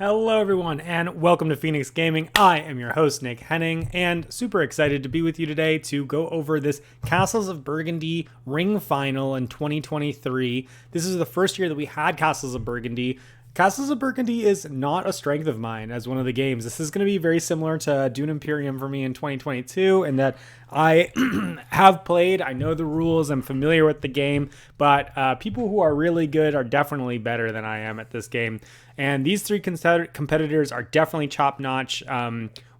Hello everyone and welcome to Phoenix Gaming. I am your host Nick Henning and super excited to be with you today to go over this Castles of Burgundy ring final in 2023. This is the first year that we had Castles of Burgundy. Castles of Burgundy is not a strength of mine as one of the games. This is going to be very similar to Dune Imperium for me in 2022 in that I have played, I know the rules, I'm familiar with the game, but people who are really good are definitely better than I am at this game. And these three competitors are definitely top-notch.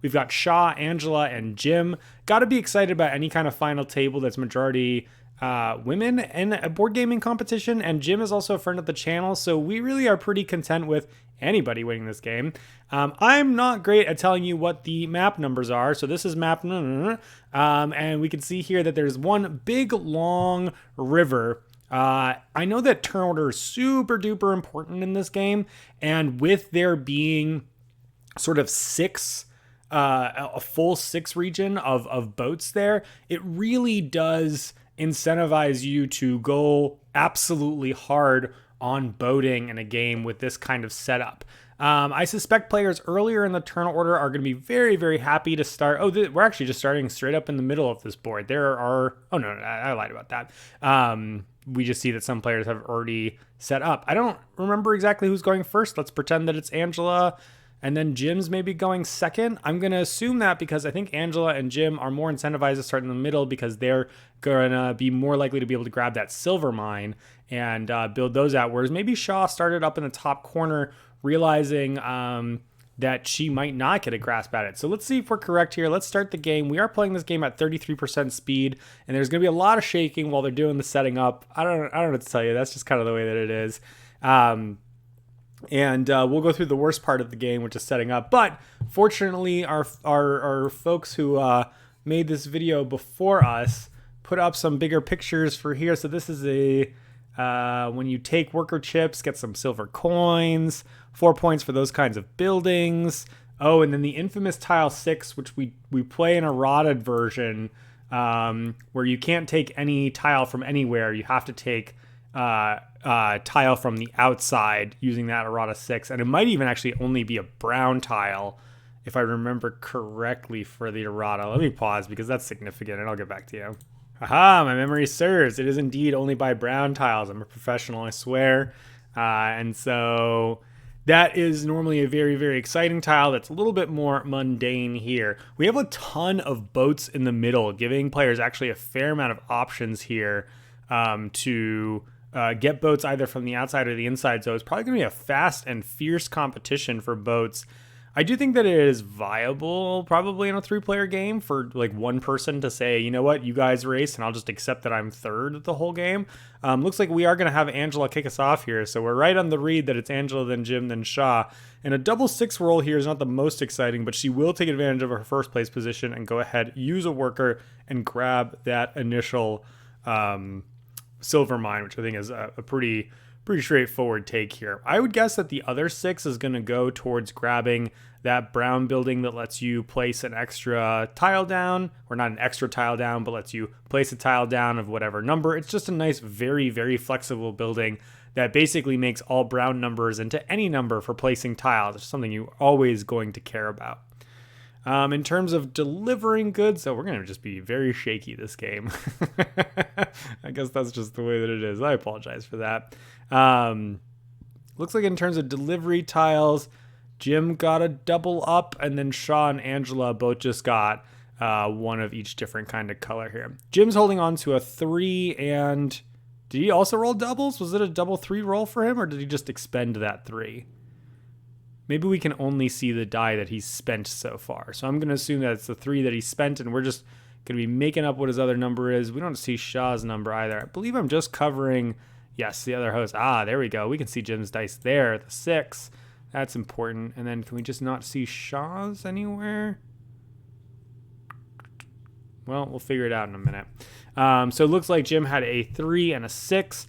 We've got Shaw, Angela, and Jim. Got to be excited about any kind of final table that's majority women in a board gaming competition, and Jim is also a friend of the channel, so we really are pretty content with anybody winning this game. I'm not great at telling you what the map numbers are, so this is map and we can see here that there's one big long river. I know that turn order is super duper important in this game, and with there being sort of a full six region of boats there, it really does incentivize you to go absolutely hard on boating in a game with this kind of setup. I suspect players earlier in the turn order are going to be very, very happy to start. Oh, we're actually just starting straight up in the middle of this board. Oh no, I lied about that. We just see that some players have already set up. I don't remember exactly who's going first. Let's pretend that it's Angela and then Jim's maybe going second. I'm going to assume that because I think Angela and Jim are more incentivized to start in the middle because they're going to be more likely to be able to grab that silver mine and build those out. Whereas maybe Shaw started up in the top corner realizing that she might not get a grasp at it. So let's see if we're correct here. Let's start the game. We are playing this game at 33% speed, and there's going to be a lot of shaking while they're doing the setting up. I don't know what to tell you. That's just kind of the way that it is. And we'll go through the worst part of the game, which is setting up. But fortunately, our folks who made this video before us put up some bigger pictures for here. So this is when you take worker chips, get some silver coins, 4 points for those kinds of buildings. Oh, and then the infamous tile 6, which we play in a rotted version, where you can't take any tile from anywhere. You have to take tile from the outside using that errata 6, and it might even actually only be a brown tile if I remember correctly for the errata. Let me pause because that's significant and I'll get back to you. Aha, my memory serves. It is indeed only by brown tiles. I'm a professional, I swear. And so that is normally a very, very exciting tile that's a little bit more mundane here. We have a ton of boats in the middle, giving players actually a fair amount of options here to get boats either from the outside or the inside. So it's probably going to be a fast and fierce competition for boats. I do think that it is viable probably in a 3-player game for like one person to say, you know what, you guys race and I'll just accept that I'm third the whole game. Looks like we are going to have Angela kick us off here. So we're right on the read that it's Angela, then Jim, then Shaw. And a double 6 roll here is not the most exciting, but she will take advantage of her first place position and go ahead, use a worker, and grab that initial silver mine, which I think is a pretty straightforward take here. I would guess that the other 6 is going to go towards grabbing that brown building that lets you place an extra tile down, or not an extra tile down, but lets you place a tile down of whatever number. It's just a nice, very, very flexible building that basically makes all brown numbers into any number for placing tiles. It's something you're always going to care about. In terms of delivering goods, so we're going to just be very shaky this game. I guess that's just the way that it is. I apologize for that. Looks like in terms of delivery tiles, Jim got a double up, and then Shaw and Angela both just got one of each different kind of color here. Jim's holding on to a 3, and did he also roll doubles? Was it a double 3 roll for him, or did he just expend that 3? Maybe we can only see the die that he's spent so far. So I'm going to assume that it's the 3 that he spent, and we're just going to be making up what his other number is. We don't see Shaw's number either. I believe I'm just covering, yes, the other host. Ah, there we go. We can see Jim's dice there, the 6. That's important. And then can we just not see Shaw's anywhere? Well, we'll figure it out in a minute. So it looks like Jim had a 3 and a 6.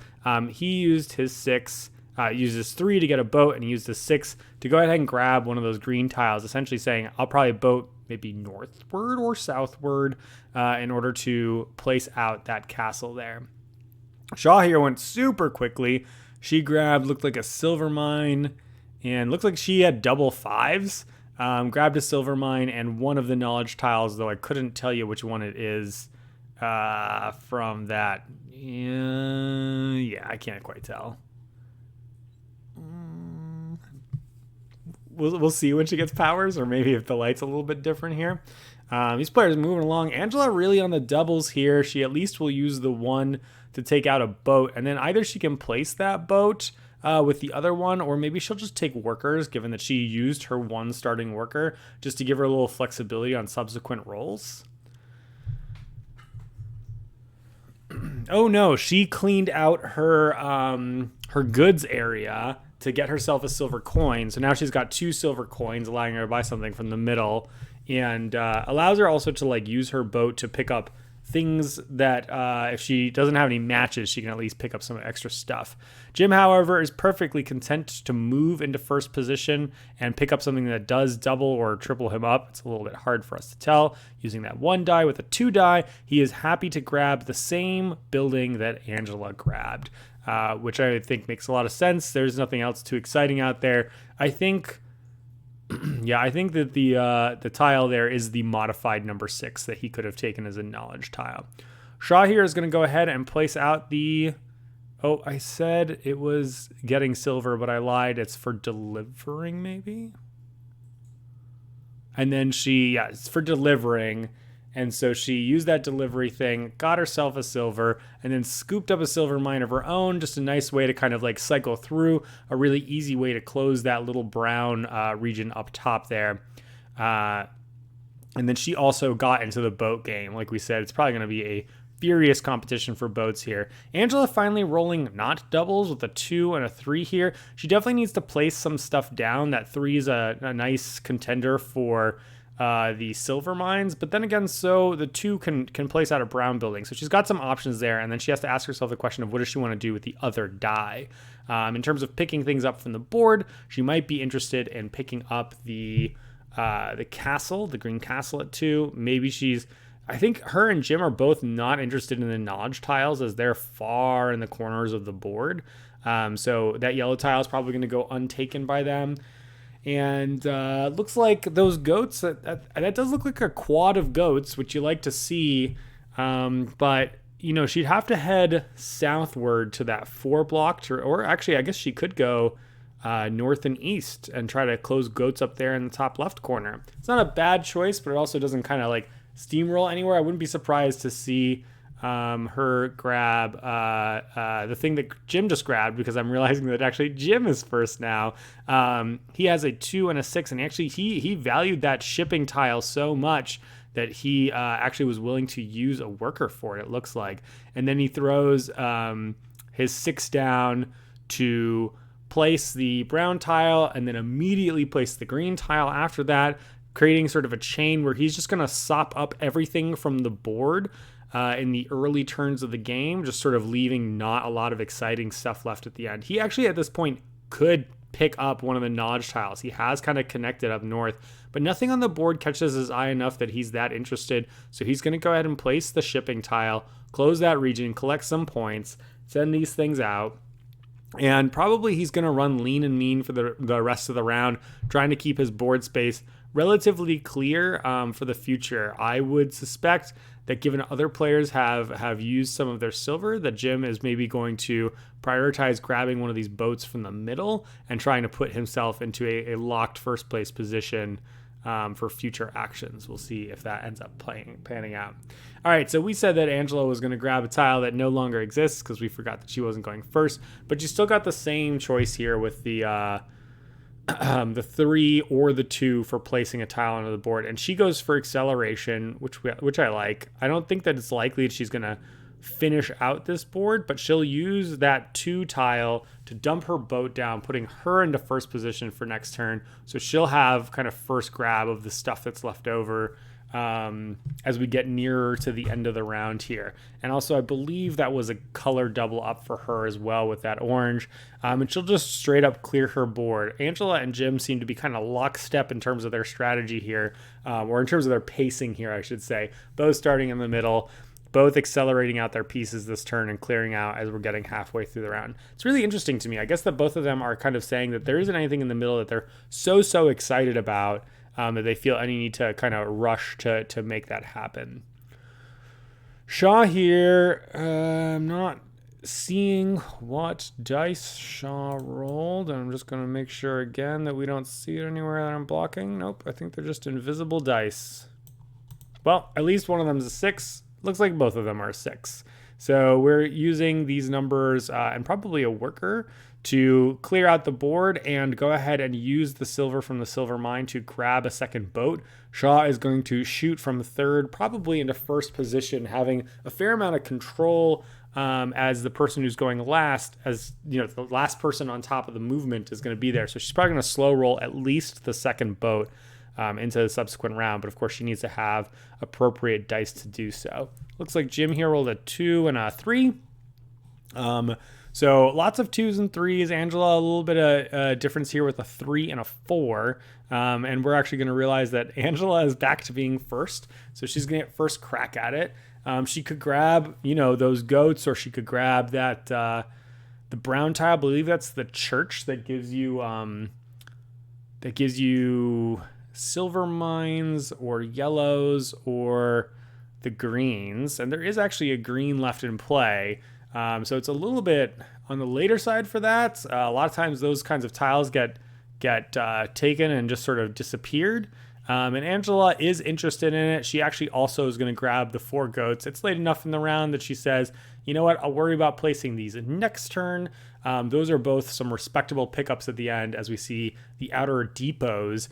He used his 6. Used his 3 to get a boat, and he used his 6 to go ahead and grab one of those green tiles, essentially saying, I'll probably boat maybe northward or southward in order to place out that castle there. Shaw here went super quickly. She grabbed, looked like a silver mine, And looks like she had double fives. Grabbed a silver mine and one of the knowledge tiles, though I couldn't tell you which one it is from that. Yeah, I can't quite tell. We'll see when she gets powers, or maybe if the light's a little bit different here. These players moving along. Angela really on the doubles here. She at least will use the one to take out a boat, and then either she can place that boat with the other one, or maybe she'll just take workers, given that she used her one starting worker, just to give her a little flexibility on subsequent rolls. Oh no, she cleaned out her her goods area to get herself a silver coin. So now she's got 2 silver coins, allowing her to buy something from the middle, and allows her also to like use her boat to pick up things that if she doesn't have any matches, she can at least pick up some extra stuff. Jim, however, is perfectly content to move into first position and pick up something that does double or triple him up. It's a little bit hard for us to tell. Using that 1 die with a 2 die, he is happy to grab the same building that Angela grabbed, which I think makes a lot of sense. There's nothing else too exciting out there. I think that the tile there is the modified number 6 that he could have taken as a knowledge tile. Shaw here is going to go ahead and place out the... Oh, I said it was getting silver, but I lied. It's for delivering, maybe? And then it's for delivering. And so she used that delivery thing, got herself a silver, and then scooped up a silver mine of her own. Just a nice way to kind of like cycle through, a really easy way to close that little brown region up top there. And then she also got into the boat game. Like we said, it's probably going to be a furious competition for boats here. Angela finally rolling not doubles with a 2 and a 3 here. She definitely needs to place some stuff down. That 3 is a nice contender for the silver mines, but then again, so the 2 can place out a brown building. So she's got some options there, and then she has to ask herself the question of what does she want to do with the other die. In terms of picking things up from the board, she might be interested in picking up the castle, the green castle at 2. Maybe I think her and Jim are both not interested in the knowledge tiles as they're far in the corners of the board. So that yellow tile is probably going to go untaken by them. And looks like those goats, that does look like a quad of goats, which you like to see. But, she'd have to head southward to that 4 block, or actually, I guess she could go north and east and try to close goats up there in the top left corner. It's not a bad choice, but it also doesn't kind of like steamroll anywhere. I wouldn't be surprised to see her grab the thing that Jim just grabbed, because I'm realizing that actually Jim is first now. He has a 2 and a 6, and actually he valued that shipping tile so much that he actually was willing to use a worker for it looks like. And then he throws his 6 down to place the brown tile, and then immediately place the green tile after that, creating sort of a chain where he's just going to sop up everything from the board in the early turns of the game, just sort of leaving not a lot of exciting stuff left at the end. He actually at this point could pick up one of the knowledge tiles. He has kind of connected up north, but nothing on the board catches his eye enough that he's that interested. So he's going to go ahead and place the shipping tile, close that region, collect some points, send these things out. And probably he's going to run lean and mean for the rest of the round, trying to keep his board space relatively clear for the future. I would suspect that given other players have used some of their silver, that Jim is maybe going to prioritize grabbing one of these boats from the middle and trying to put himself into a locked first place position for future actions. We'll see if that ends up panning out. All right, so we said that Angela was going to grab a tile that no longer exists because we forgot that she wasn't going first, but you still got the same choice here with the 3 or the 2 for placing a tile onto the board, and she goes for acceleration, which I like. I don't think that it's likely that she's going to finish out this board, but she'll use that 2 tile to dump her boat down, putting her into first position for next turn. So she'll have kind of first grab of the stuff that's left over as we get nearer to the end of the round here. And also I believe that was a color double up for her as well with that orange. And she'll just straight up clear her board. Angela and Jim seem to be kind of lockstep in terms of their strategy here, or in terms of their pacing here, I should say. Both starting in the middle, both accelerating out their pieces this turn and clearing out as we're getting halfway through the round. It's really interesting to me. I guess that both of them are kind of saying that there isn't anything in the middle that they're so excited about that they feel any need to kind of rush to make that happen. Shaw here, I'm not seeing what dice Shaw rolled. I'm just going to make sure again that we don't see it anywhere that I'm blocking. Nope, I think they're just invisible dice. Well, at least one of them is a 6. Looks like both of them are 6. So we're using these numbers and probably a worker to clear out the board and go ahead and use the silver from the silver mine to grab a second boat. Shaw is going to shoot from third, probably into first position, having a fair amount of control as the person who's going last, as you know, the last person on top of the movement is going to be there. So she's probably going to slow roll at least the second boat into the subsequent round. But of course, she needs to have appropriate dice to do so. Looks like Jim here rolled a 2 and a 3. So lots of 2s and 3s. Angela, a little bit of difference here with a 3 and a 4. And we're actually going to realize that Angela is back to being first. So she's going to get first crack at it. She could grab, you know, those goats, or she could grab that, the brown tile. I believe that's the church that gives you silver mines or yellows or the greens. And there is actually a green left in play. So it's a little bit on the later side for that. A lot of times those kinds of tiles get taken and just sort of disappeared. And Angela is interested in it. She actually also is going to grab the 4 goats. It's late enough in the round that she says, you know what, I'll worry about placing these next turn. Those are both some respectable pickups at the end as we see the outer depots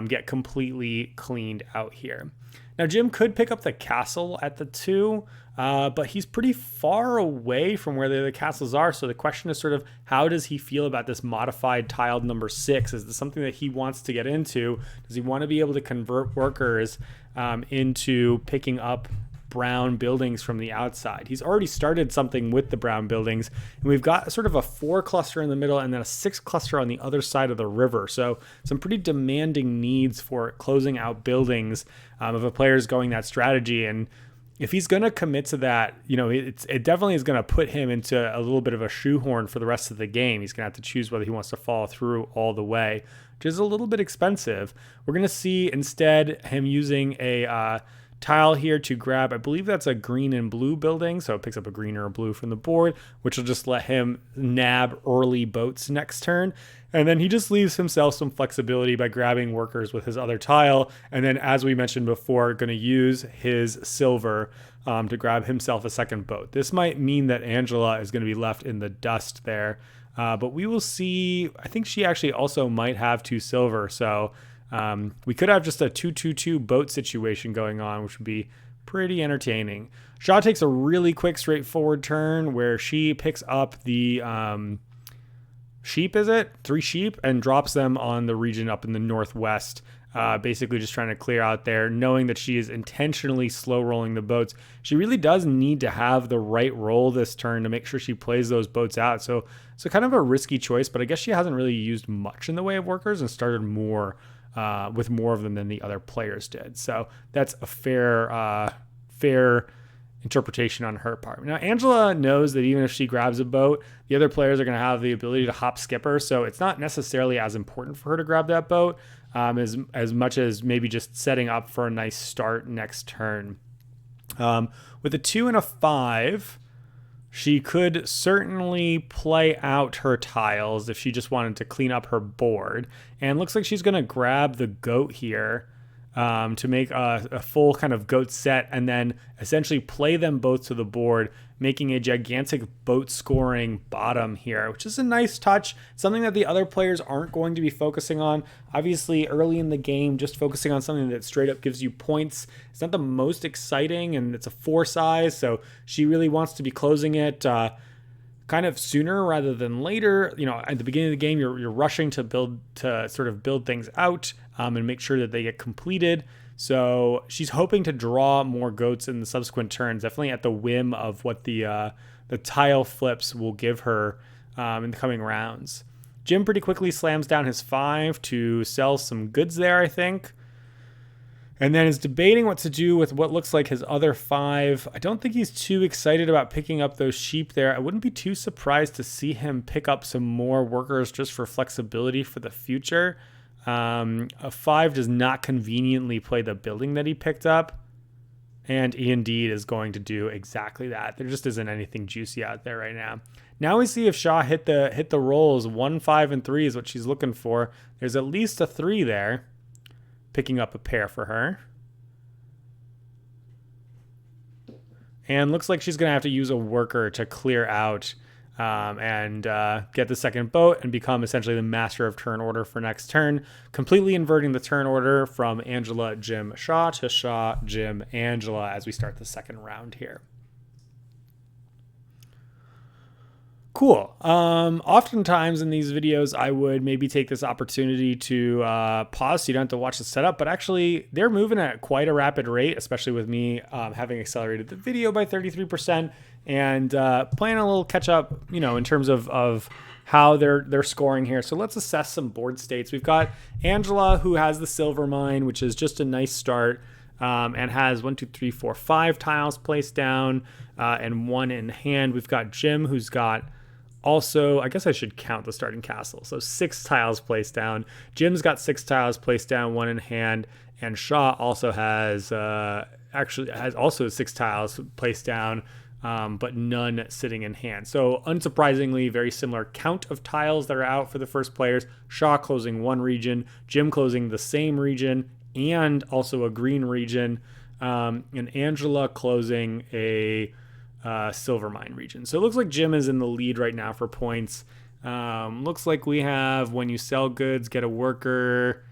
get completely cleaned out here. Now, Jim could pick up the castle at the 2, but he's pretty far away from where the other castles are. So the question is sort of, how does he feel about this modified tiled number 6? Is this something that he wants to get into? Does he want to be able to convert workers into picking up brown buildings from the outside? He's already started something with the brown buildings, and we've got sort of a 4 cluster in the middle and then a 6 cluster on the other side of the river. So some pretty demanding needs for closing out buildings if a player is going that strategy. And if he's going to commit to that, you know, it definitely is going to put him into a little bit of a shoehorn for the rest of the game. He's going to have to choose whether he wants to follow through all the way, which is a little bit expensive. We're going to see instead him using a tile here to grab, I believe that's a green and blue building, so it picks up a green or a blue from the board, which will just let him nab early boats next turn. And then he just leaves himself some flexibility by grabbing workers with his other tile. And then, as we mentioned before, going to use his silver to grab himself a second boat. This might mean that Angela is going to be left in the dust there, but we will see. I think she actually also might have 2 silver, so we could have just a 2-2-2 boat situation going on, which would be pretty entertaining. Shaw takes a really quick, straightforward turn where she picks up the sheep, 3 sheep, and drops them on the region up in the northwest, basically just trying to clear out there, knowing that she is intentionally slow rolling the boats. She really does need to have the right roll this turn to make sure she plays those boats out. So kind of a risky choice, but I guess she hasn't really used much in the way of workers and started more with more of them than the other players did. So that's a fair interpretation on her part. Now, Angela knows that even if she grabs a boat, the other players are going to have the ability to hop skipper. So it's not necessarily as important for her to grab that boat as much as maybe just setting up for a nice start next turn. With a 2 and a 5, she could certainly play out her tiles if she just wanted to clean up her board. And looks like she's going to grab the goat here to make a full kind of goat set and then essentially play them both to the board, making a gigantic boat scoring bottom here, which is a nice touch, something that the other players aren't going to be focusing on. Obviously, early in the game, just focusing on something that straight up gives you points, it's not the most exciting, and it's a 4 size, so she really wants to be closing it kind of sooner rather than later. You know, at the beginning of the game, you're rushing to sort of build things out and make sure that they get completed. So she's hoping to draw more goats in the subsequent turns, definitely at the whim of what the tile flips will give her in the coming rounds. Jim pretty quickly slams down his 5 to sell some goods there, I think. And then is debating what to do with what looks like his other 5. I don't think he's too excited about picking up those sheep there. I wouldn't be too surprised to see him pick up some more workers just for flexibility for the future. A 5 does not conveniently play the building that he picked up. And he indeed is going to do exactly that. There just isn't anything juicy out there right now. Now we see if Shaw hit the rolls. 1, 5, and 3 is what she's looking for. There's at least a 3 there. Picking up a pair for her. And looks like she's going to have to use a worker to clear out and get the second boat and become essentially the master of turn order for next turn, completely inverting the turn order from Angela, Jim, Shaw to Shaw, Jim, Angela as we start the second round here. Cool. Oftentimes in these videos, I would maybe take this opportunity to pause so you don't have to watch the setup, but actually they're moving at quite a rapid rate, especially with me having accelerated the video by 33% and playing a little catch up, you know, in terms of how they're scoring here. So let's assess some board states. We've got Angela, who has the silver mine, which is just a nice start. And has 1, 2, 3, 4, 5 tiles placed down and 1 in hand. We've got Jim, who's got also, I guess I should count the starting castle. So 6 tiles placed down. Jim's got 6 tiles placed down, 1 in hand. And Shaw also has also 6 tiles placed down, but none sitting in hand. So unsurprisingly, very similar count of tiles that are out for the first players. Shaw closing 1 region, Jim closing the same region and also a green region, and Angela closing a silver mine region. So it looks like Jim is in the lead right now for points. Looks like we have when you sell goods, get a worker.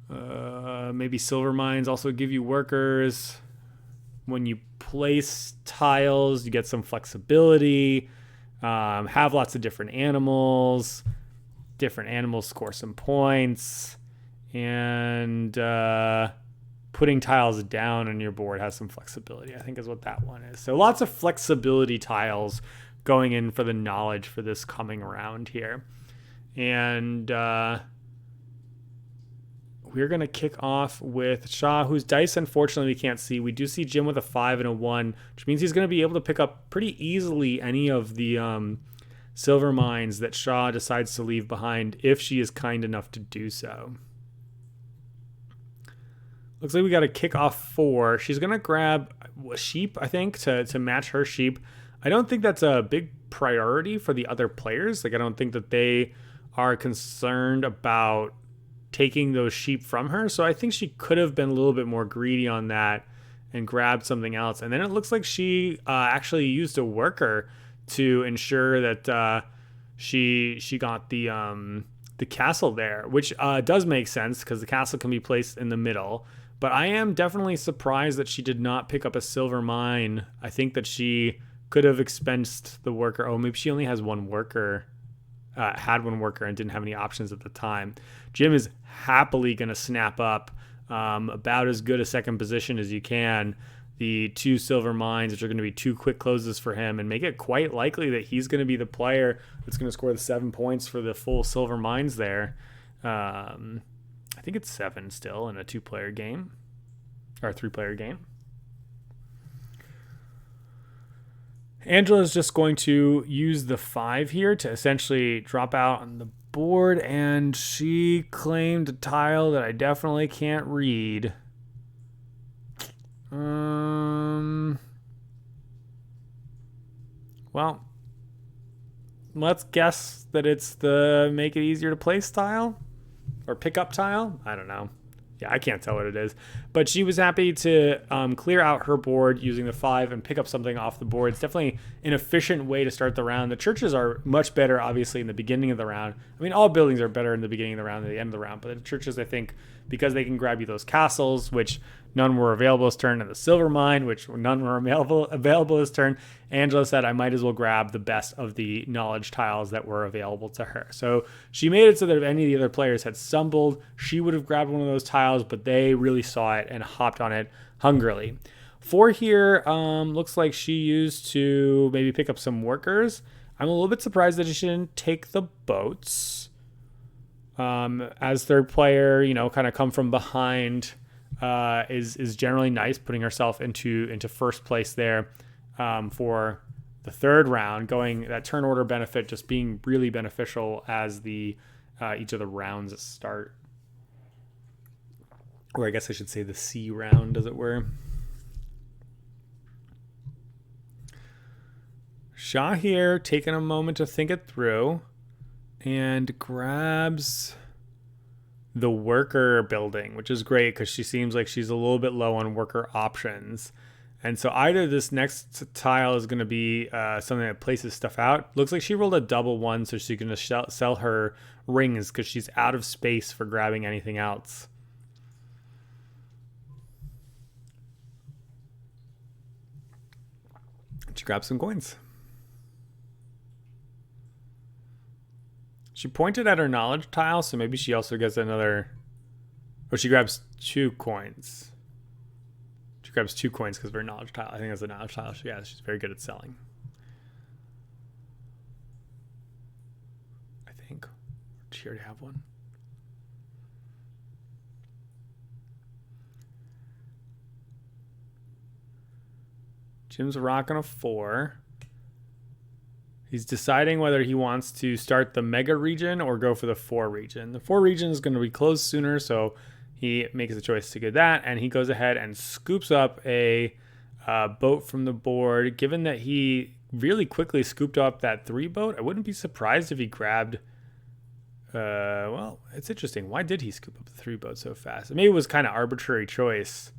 Maybe silver mines also give you workers. When you place tiles, you get some flexibility. Have lots of different animals. Different animals score some points. And putting tiles down on your board has some flexibility, I think is what that one is. So lots of flexibility tiles going in for the knowledge for this coming around here. And we're going to kick off with Shaw, whose dice, unfortunately, we can't see. We do see Jim with a 5 and a 1, which means he's going to be able to pick up pretty easily any of the silver mines that Shaw decides to leave behind if she is kind enough to do so. Looks like we got a kick off 4. She's going to grab a sheep, I think, to match her sheep. I don't think that's a big priority for the other players. Like, I don't think that they are concerned about taking those sheep from her. So I think she could have been a little bit more greedy on that and grabbed something else. And then it looks like she actually used a worker to ensure that she got the castle there, which does make sense because the castle can be placed in the middle. But I am definitely surprised that she did not pick up a silver mine. I think that she could have expensed the worker. Oh, maybe she only has 1 worker, had 1 worker and didn't have any options at the time. Jim is happily going to snap up about as good a second position as you can. The 2 silver mines, which are going to be 2 quick closes for him, and make it quite likely that he's going to be the player that's going to score the 7 points for the full silver mines there. I think it's 7 still in a 2-player game or a 3-player game. Angela is just going to use the 5 here to essentially drop out on the board, and she claimed a tile that I definitely can't read. Well, let's guess that it's the make it easier to place tile or pick up tile. I don't know. Yeah, I can't tell what it is. But she was happy to clear out her board using the 5 and pick up something off the board. It's definitely an efficient way to start the round. The churches are much better, obviously, in the beginning of the round. I mean, all buildings are better in the beginning of the round than the end of the round. But the churches, I think, because they can grab you those castles, which none were available this turn, and the silver mine, which none were available this turn, Angela said, I might as well grab the best of the knowledge tiles that were available to her. So she made it so that if any of the other players had stumbled, she would have grabbed one of those tiles, but they really saw it and hopped on it hungrily. 4 here looks like she used to maybe pick up some workers. I'm a little bit surprised that she didn't take the boats. As third player, you know, kind of come from behind is generally nice, putting herself into first place there for the third round. Going that turn order benefit just being really beneficial as the each of the rounds start, or I guess I should say the C round, as it were. Shah here taking a moment to think it through and grabs the worker building, which is great because she seems like she's a little bit low on worker options. And so either this next tile is going to be something that places stuff out. Looks like she rolled a double one, so she's going to sell her rings because she's out of space for grabbing anything else. She grabs some coins. She pointed at her knowledge tile, so maybe she also gets another... Or she grabs 2 coins. She grabs 2 coins because of her knowledge tile. I think that's the knowledge tile she has. She's very good at selling. I think. Or did she already have one? Jim's rocking a 4. He's deciding whether he wants to start the mega region or go for the 4 region. The 4 region is going to be closed sooner, so he makes the choice to do that, and he goes ahead and scoops up a boat from the board. Given that he really quickly scooped up that 3 boat, I wouldn't be surprised if he grabbed... well, it's interesting. Why did he scoop up the 3 boat so fast? Maybe it was kind of arbitrary choice.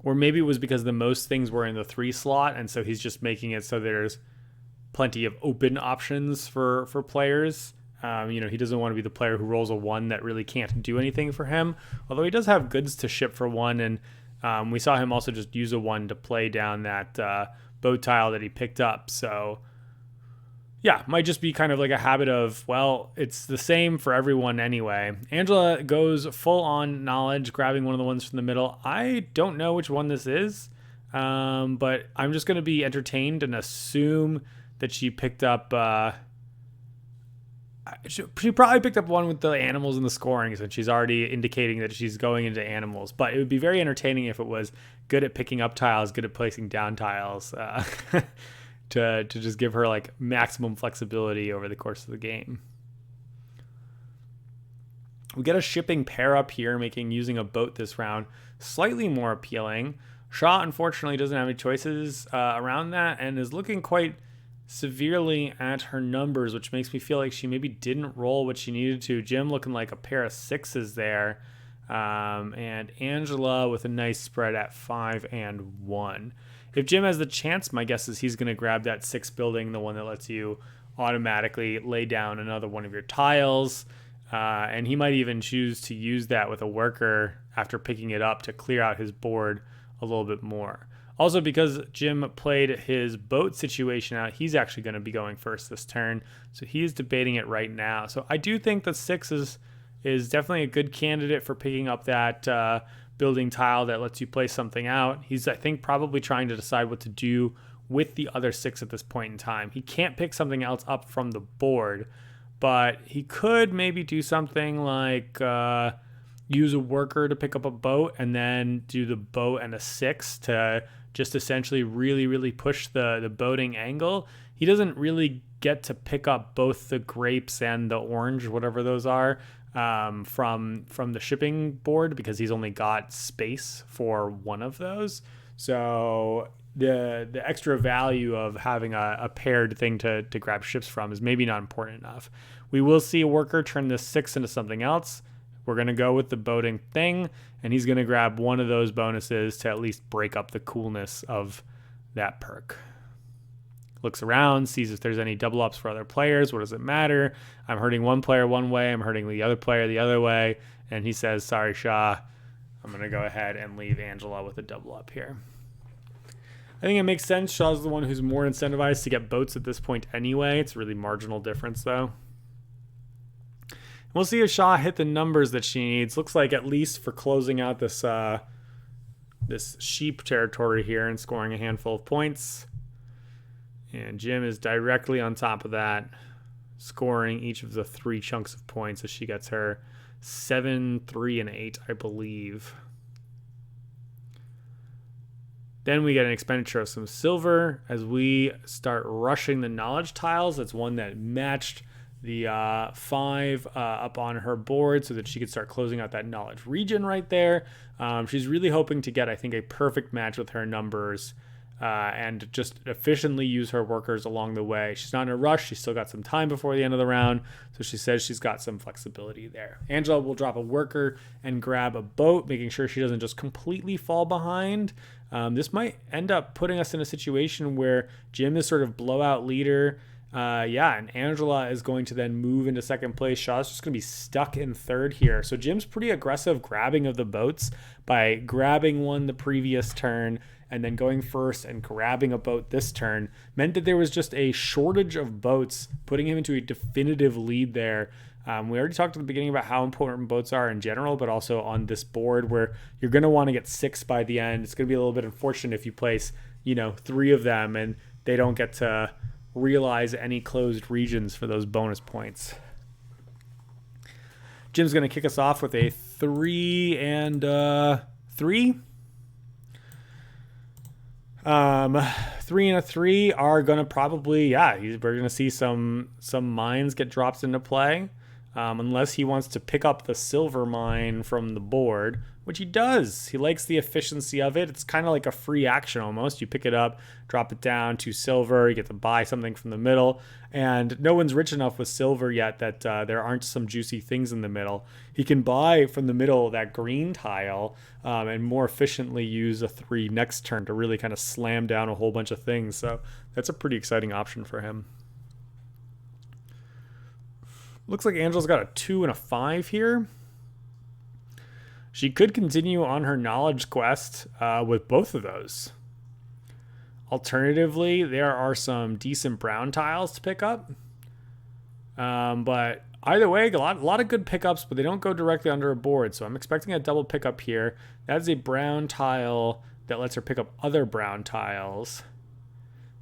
Or maybe it was because the most things were in the 3 slot, and so he's just making it so there's plenty of open options for players. He doesn't want to be the player who rolls a 1 that really can't do anything for him. Although he does have goods to ship for 1, and we saw him also just use a 1 to play down that boat tile that he picked up. So yeah, might just be kind of like a habit of, well, it's the same for everyone anyway. Angela goes full on knowledge, grabbing one of the ones from the middle. I don't know which one this is, but I'm just going to be entertained and assume that she picked up... she probably picked up one with the animals and the scoring, since she's already indicating that she's going into animals. But it would be very entertaining if it was good at picking up tiles, good at placing down tiles, to just give her like maximum flexibility over the course of the game. We get a shipping pair up here, making using a boat this round slightly more appealing. Shaw unfortunately doesn't have any choices around that, and is looking quite severely at her numbers, which makes me feel like she maybe didn't roll what she needed to. Jim looking like a pair of 6s there, and Angela with a nice spread at 5 and 1. If Jim has the chance, my guess is he's going to grab that 6 building, the one that lets you automatically lay down another one of your tiles, and he might even choose to use that with a worker after picking it up to clear out his board a little bit more. Also, because Jim played his boat situation out, he's actually going to be going first this turn, so he's debating it right now. So I do think that 6 is definitely a good candidate for picking up that building tile that lets you place something out. He's, I think, probably trying to decide what to do with the other 6 at this point in time. He can't pick something else up from the board, but he could maybe do something like use a worker to pick up a boat and then do the boat and a 6 to just essentially really, really push the boating angle. He doesn't really get to pick up both the grapes and the orange, whatever those are, from the shipping board, because he's only got space for one of those. So the extra value of having a paired thing to grab ships from is maybe not important enough. We will see a worker turn this 6 into something else. We're going to go with the boating thing, and he's going to grab one of those bonuses to at least break up the coolness of that perk. Looks around, sees if there's any double ups for other players. What does it matter? I'm hurting one player one way, I'm hurting the other player the other way, and he says, sorry, Shaw. I'm going to go ahead and leave Angela with a double up here. I think it makes sense. Shaw's the one who's more incentivized to get boats at this point anyway. It's a really marginal difference, though. We'll see if Shaw hit the numbers that she needs. Looks like at least for closing out this this sheep territory here and scoring a handful of points. And Jim is directly on top of that. scoring each of the 3 chunks of points as she gets her 7, 3, and 8, I believe. Then we get an expenditure of some silver as we start rushing the knowledge tiles. That's one that matched the 5 up on her board so that she could start closing out that knowledge region right there. She's really hoping to get, I think, a perfect match with her numbers and just efficiently use her workers along the way. She's not in a rush. She's still got some time before the end of the round, so she says she's got some flexibility there. Angela will drop a worker and grab a boat, making sure she doesn't just completely fall behind. This might end up putting us in a situation where Jim is sort of blowout leader. And Angela is going to then move into second place. Shaw's just going to be stuck in third here. So Jim's pretty aggressive grabbing of the boats by grabbing one the previous turn and then going first and grabbing a boat this turn meant that there was just a shortage of boats, putting him into a definitive lead there. We already talked at the beginning about how important boats are in general, but also on this board where you're going to want to get 6 by the end. It's going to be a little bit unfortunate if you place, 3 of them and they don't get to realize any closed regions for those bonus points. Jim's going to kick us off with a 3 and 3. 3 and a 3 are going to probably, we're going to see some mines get dropped into play. Unless he wants to pick up the silver mine from the board, which he does. He likes the efficiency of it. It's kind of like a free action almost. You pick it up, drop it down to silver, you get to buy something from the middle, and no one's rich enough with silver yet that there aren't some juicy things in the middle. He can buy from the middle that green tile and more efficiently use a 3 next turn to really kind of slam down a whole bunch of things. So that's a pretty exciting option for him. Looks like Angela's got a 2 and a 5 here. She could continue on her knowledge quest with both of those. Alternatively, there are some decent brown tiles to pick up. But either way, a lot of good pickups, but they don't go directly under a board. So I'm expecting a double pickup here. That is a brown tile that lets her pick up other brown tiles.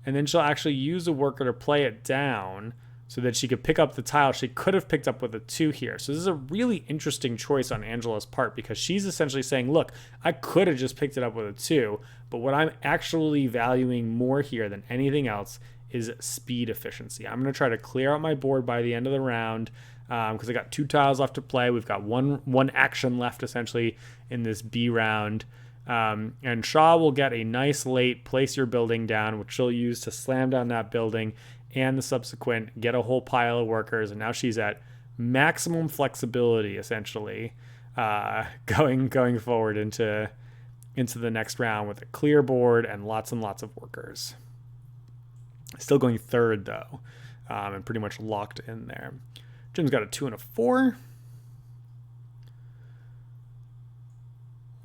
And then she'll actually use a worker to play it down so that she could pick up the tile she could have picked up with a 2 here. So this is a really interesting choice on Angela's part because she's essentially saying, look, I could have just picked it up with a 2, but what I'm actually valuing more here than anything else is speed efficiency. I'm going to try to clear out my board by the end of the round because I got 2 tiles left to play. We've got one action left essentially in this B round. And Shaw will get a nice late place your building down, which she'll use to slam down that building and the subsequent get a whole pile of workers. And now she's at maximum flexibility, essentially, going forward into the next round with a clear board and lots of workers. Still going third, though, and pretty much locked in there. Jim's got a 2 and a 4.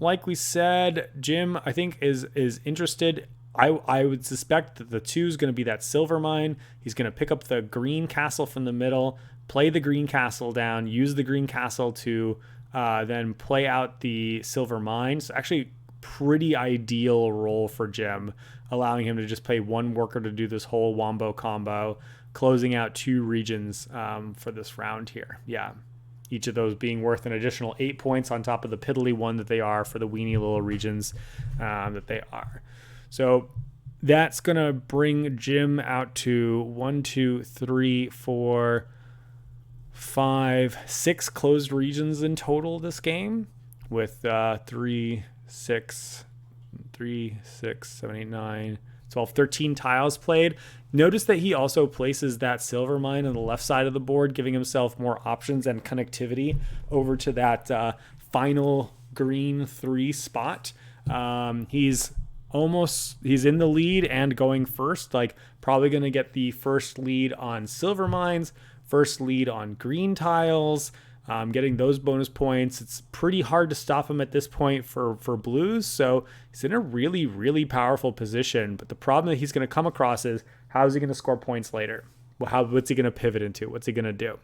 Like we said, Jim, I think, is interested. I would suspect that the 2 is going to be that silver mine. He's going to pick up the green castle from the middle, play the green castle down, use the green castle to then play out the silver mine. So actually pretty ideal role for Jim, allowing him to just play 1 worker to do this whole wombo combo, closing out 2 regions for this round here. Yeah. Each of those being worth an additional 8 points on top of the piddly 1 that they are for the weenie little regions that they are. So that's going to bring Jim out to 1, 2, 3, 4, 5, 6 closed regions in total this game with 3, 6, 7, 8, 9, 12, 13 tiles played. Notice that he also places that silver mine on the left side of the board, giving himself more options and connectivity over to that final green 3 spot. He's in the lead and going first, like probably going to get the first lead on silver mines, first lead on green tiles, getting those bonus points. It's pretty hard to stop him at this point for blues. So he's in a really, really powerful position. But the problem that he's going to come across is, how is he going to score points later? Well, what's he going to pivot into? What's he going to do?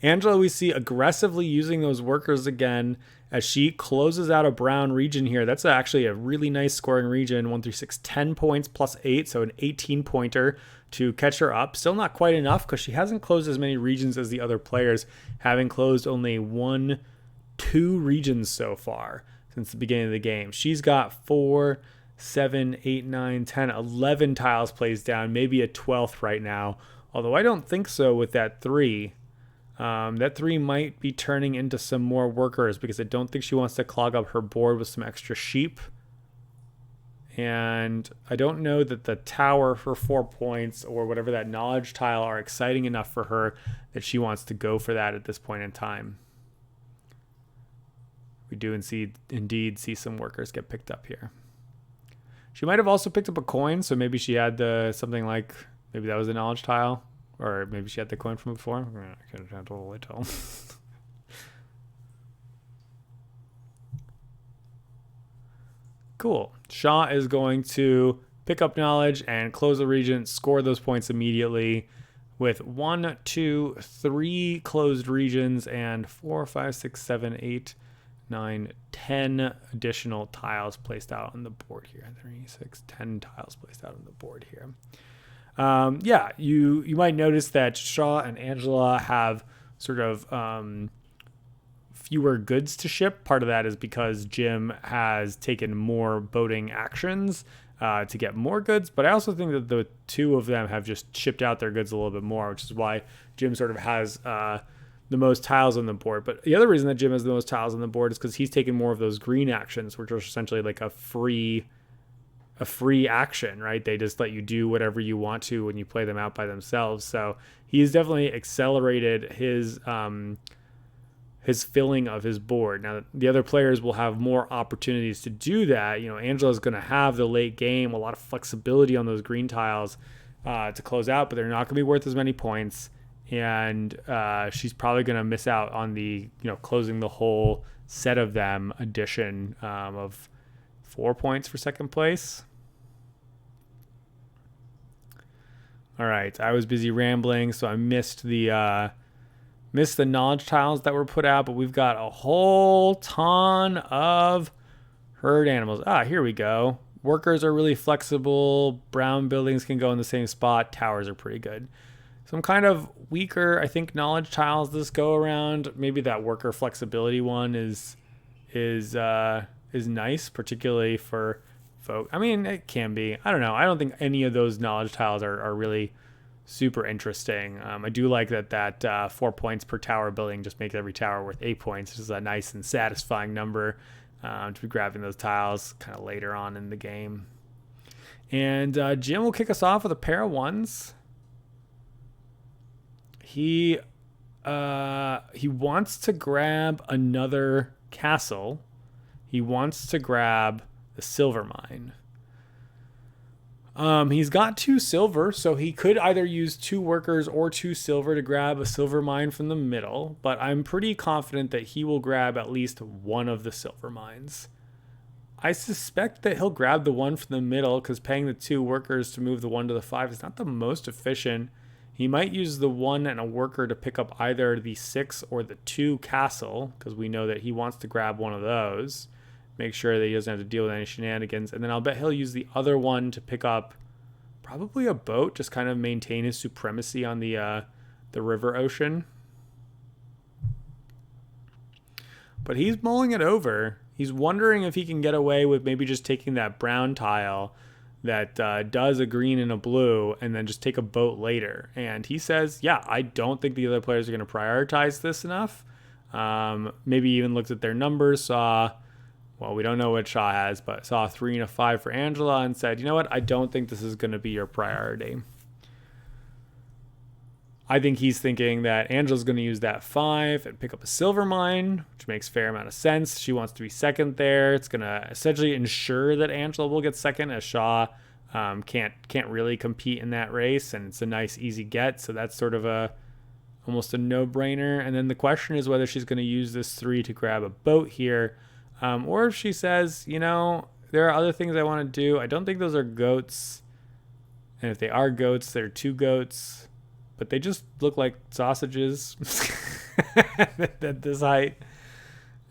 Angela, we see aggressively using those workers again as she closes out a brown region here. That's actually a really nice scoring region. 1 through 6, 10 points plus 8, so an 18 pointer to catch her up. Still not quite enough because she hasn't closed as many regions as the other players, having closed only 2 regions so far since the beginning of the game. She's got 4, 7, 8, 9, 10, 11 tiles placed down, maybe a 12th right now. Although I don't think so with that 3. That 3 might be turning into some more workers because I don't think she wants to clog up her board with some extra sheep. And I don't know that the tower for 4 points or whatever that knowledge tile are exciting enough for her that she wants to go for that at this point in time. We do indeed see some workers get picked up here. She might have also picked up a coin, so maybe she had something like, maybe that was a knowledge tile. Or maybe she had the coin from before. I can't totally tell. Cool. Shaw is going to pick up knowledge and close the region, score those points immediately with 1, 2, 3 closed regions and 4, 5, 6, 7, 8, 9, 10 additional tiles placed out on the board here. 3, 6, 10 tiles placed out on the board here. Yeah, you might notice that Shaw and Angela have sort of fewer goods to ship. Part of that is because Jim has taken more boating actions to get more goods, but I also think that the 2 of them have just shipped out their goods a little bit more, which is why Jim sort of has the most tiles on the board. But the other reason that Jim has the most tiles on the board is because he's taken more of those green actions, which are essentially like a free action, right? They just let you do whatever you want to when you play them out by themselves. So he's definitely accelerated his filling of his board. Now, the other players will have more opportunities to do that. You know, Angela's going to have the late game, a lot of flexibility on those green tiles to close out, but they're not going to be worth as many points. And she's probably going to miss out on the, closing the whole set of them addition of 4 points for second place. All right, I was busy rambling, so I missed the knowledge tiles that were put out, but we've got a whole ton of herd animals. Here we go. Workers are really flexible. Brown buildings can go in the same spot. Towers are pretty good. Some kind of weaker, I think, knowledge tiles this go around. Maybe that worker flexibility one is nice, particularly for folk. I mean, it can be. I don't know. I don't think any of those knowledge tiles are really super interesting. I do like that 4 points per tower building just makes every tower worth 8 points. This is a nice and satisfying number to be grabbing those tiles kind of later on in the game. And Jim will kick us off with a pair of 1s. He wants to grab another castle. He wants to grab the silver mine. He's got 2 silver, so he could either use 2 workers or 2 silver to grab a silver mine from the middle, but I'm pretty confident that he will grab at least one of the silver mines. I suspect that he'll grab the one from the middle because paying the 2 workers to move the 1 to the 5 is not the most efficient. He might use the 1 and a worker to pick up either the 6 or the 2 castle because we know that he wants to grab one of those. Make sure that he doesn't have to deal with any shenanigans. And then I'll bet he'll use the other one to pick up probably a boat, just kind of maintain his supremacy on the river ocean. But he's mulling it over. He's wondering if he can get away with maybe just taking that brown tile that does a green and a blue and then just take a boat later. And he says, yeah, I don't think the other players are going to prioritize this enough. Maybe even looked at their numbers, saw... Well, we don't know what Shaw has, but saw a 3 and a 5 for Angela and said, you know what? I don't think this is going to be your priority. I think he's thinking that Angela's going to use that 5 and pick up a silver mine, which makes a fair amount of sense. She wants to be second there. It's going to essentially ensure that Angela will get second, as Shaw can't really compete in that race, and it's a nice, easy get. So that's sort of almost a no-brainer. And then the question is whether she's going to use this 3 to grab a boat here. Or if she says, there are other things I want to do. I don't think those are goats. And if they are goats, they're 2 goats. But they just look like sausages. at this height.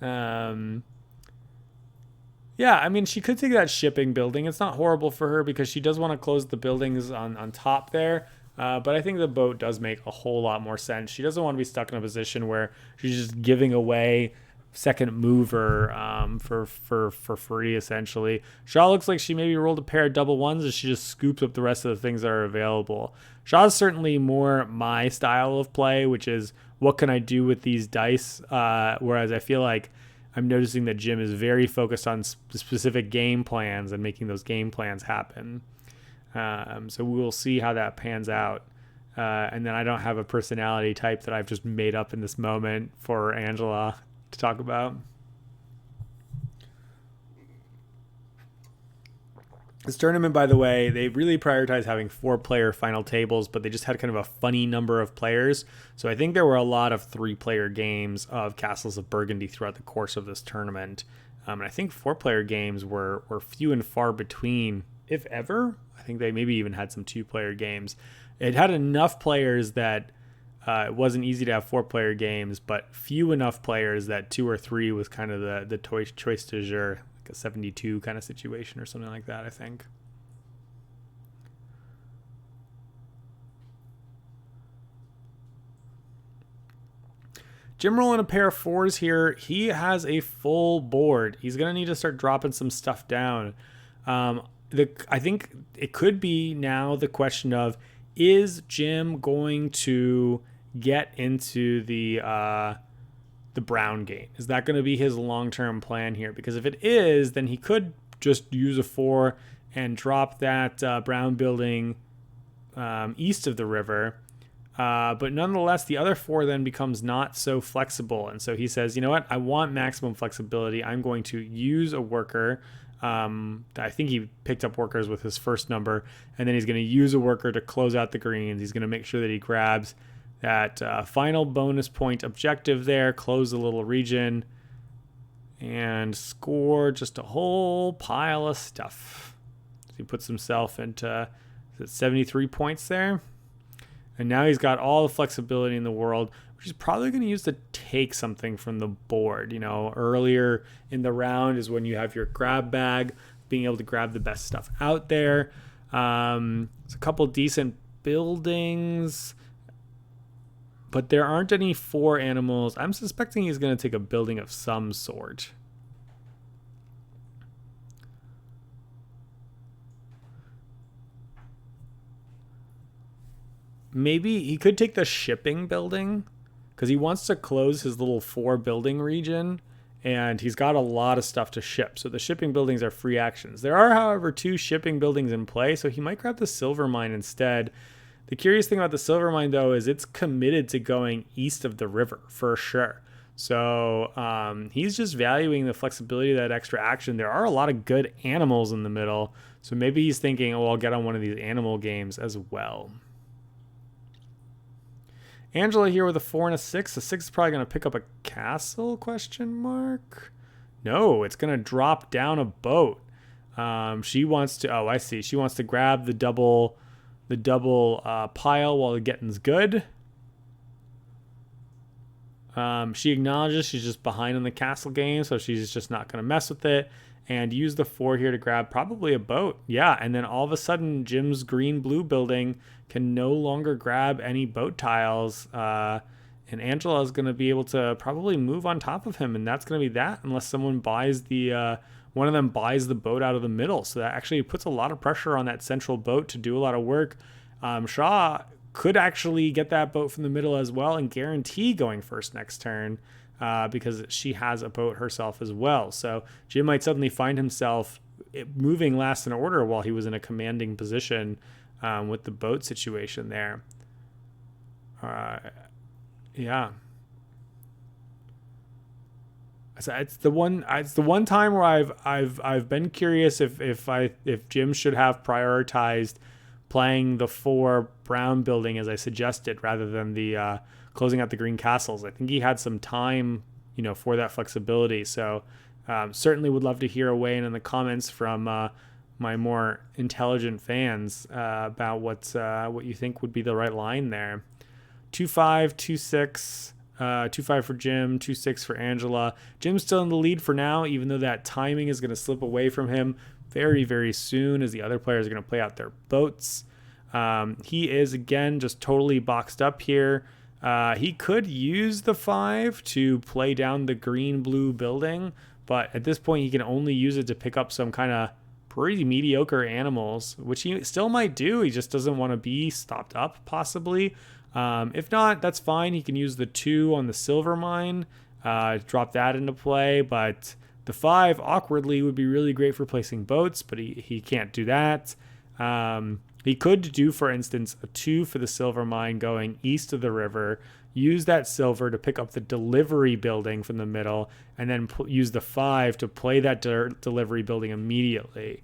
Yeah, I mean, she could take that shipping building. It's not horrible for her because she does want to close the buildings on top there. But I think the boat does make a whole lot more sense. She doesn't want to be stuck in a position where she's just giving away second mover for free, essentially. Shaw looks like she maybe rolled a pair of double ones as she just scoops up the rest of the things that are available. Shaw's certainly more my style of play, which is what can I do with these dice, whereas I feel like I'm noticing that Jim is very focused on specific game plans and making those game plans happen. So we will see how that pans out. And then I don't have a personality type that I've just made up in this moment for Angela to talk about. This tournament, by the way, they really prioritize having 4-player final tables, but they just had kind of a funny number of players. So I think there were a lot of 3-player games of Castles of Burgundy throughout the course of this tournament. And I think 4-player games were few and far between, if ever. I think they maybe even had some 2-player games. It had enough players that it wasn't easy to have 4-player games, but few enough players that 2 or 3 was kind of the choice du jour. A 72 kind of situation or something like that, I think. Jim rolling a pair of 4s here. He has a full board. He's going to need to start dropping some stuff down. I think it could be now the question of, is Jim going to get into the brown game? Is that going to be his long-term plan here? Because if it is, then he could just use a 4 and drop that brown building east of the river. But nonetheless, the other 4 then becomes not so flexible. And so he says, you know what? I want maximum flexibility. I'm going to use a worker. I think he picked up workers with his first number. And then he's going to use a worker to close out the greens. He's going to make sure that he grabs that final bonus point objective there, close the little region, and score just a whole pile of stuff. So he puts himself into 73 points there. And now he's got all the flexibility in the world, which he's probably going to use to take something from the board. You know, earlier in the round is when you have your grab bag, being able to grab the best stuff out there. It's a couple decent buildings, but there aren't any 4 animals. I'm suspecting he's going to take a building of some sort. Maybe he could take the shipping building because he wants to close his little 4 building region, and he's got a lot of stuff to ship. So the shipping buildings are free actions. There are, however, 2 shipping buildings in play, so he might grab the silver mine instead. The curious thing about the silver mine, though, is it's committed to going east of the river for sure. So he's just valuing the flexibility of that extra action. There are a lot of good animals in the middle, so maybe he's thinking, oh, I'll get on one of these animal games as well. Angela here with a 4 and a 6. The 6 is probably going to pick up a castle, question mark? No, it's going to drop down a boat. She wants to, oh, I see. She wants to grab the double pile while the getting's good. She acknowledges she's just behind in the castle game, so she's just not going to mess with it. And use the 4 here to grab probably a boat. Yeah, and then all of a sudden, Jim's green-blue building can no longer grab any boat tiles. And Angela is going to be able to probably move on top of him, and that's going to be that unless someone buys one of them buys the boat out of the middle. So that actually puts a lot of pressure on that central boat to do a lot of work. Shaw could actually get that boat from the middle as well and guarantee going first next turn because she has a boat herself as well. So Jim might suddenly find himself moving last in order while he was in a commanding position with the boat situation there. Yeah. So it's the one time where I've been curious if Jim should have prioritized playing the 4 brown building as I suggested rather than the closing out the green castles. I think he had some time, for that flexibility. So certainly would love to hear a weigh in the comments from my more intelligent fans about what you think would be the right line there. 2-5, 2-6. 2-5 for Jim, 2-6 for Angela. Jim's still in the lead for now, even though that timing is going to slip away from him very, very soon as the other players are going to play out their boats. He is, again, just totally boxed up here. He could use the 5 to play down the green-blue building, but at this point he can only use it to pick up some kind of pretty mediocre animals, which he still might do. He just doesn't want to be stopped up, possibly. If not, that's fine. He can use the 2 on the silver mine, drop that into play, but the 5 awkwardly would be really great for placing boats, but he can't do that. He could do, for instance, a 2 for the silver mine going east of the river, use that silver to pick up the delivery building from the middle, and then use the 5 to play that delivery building immediately.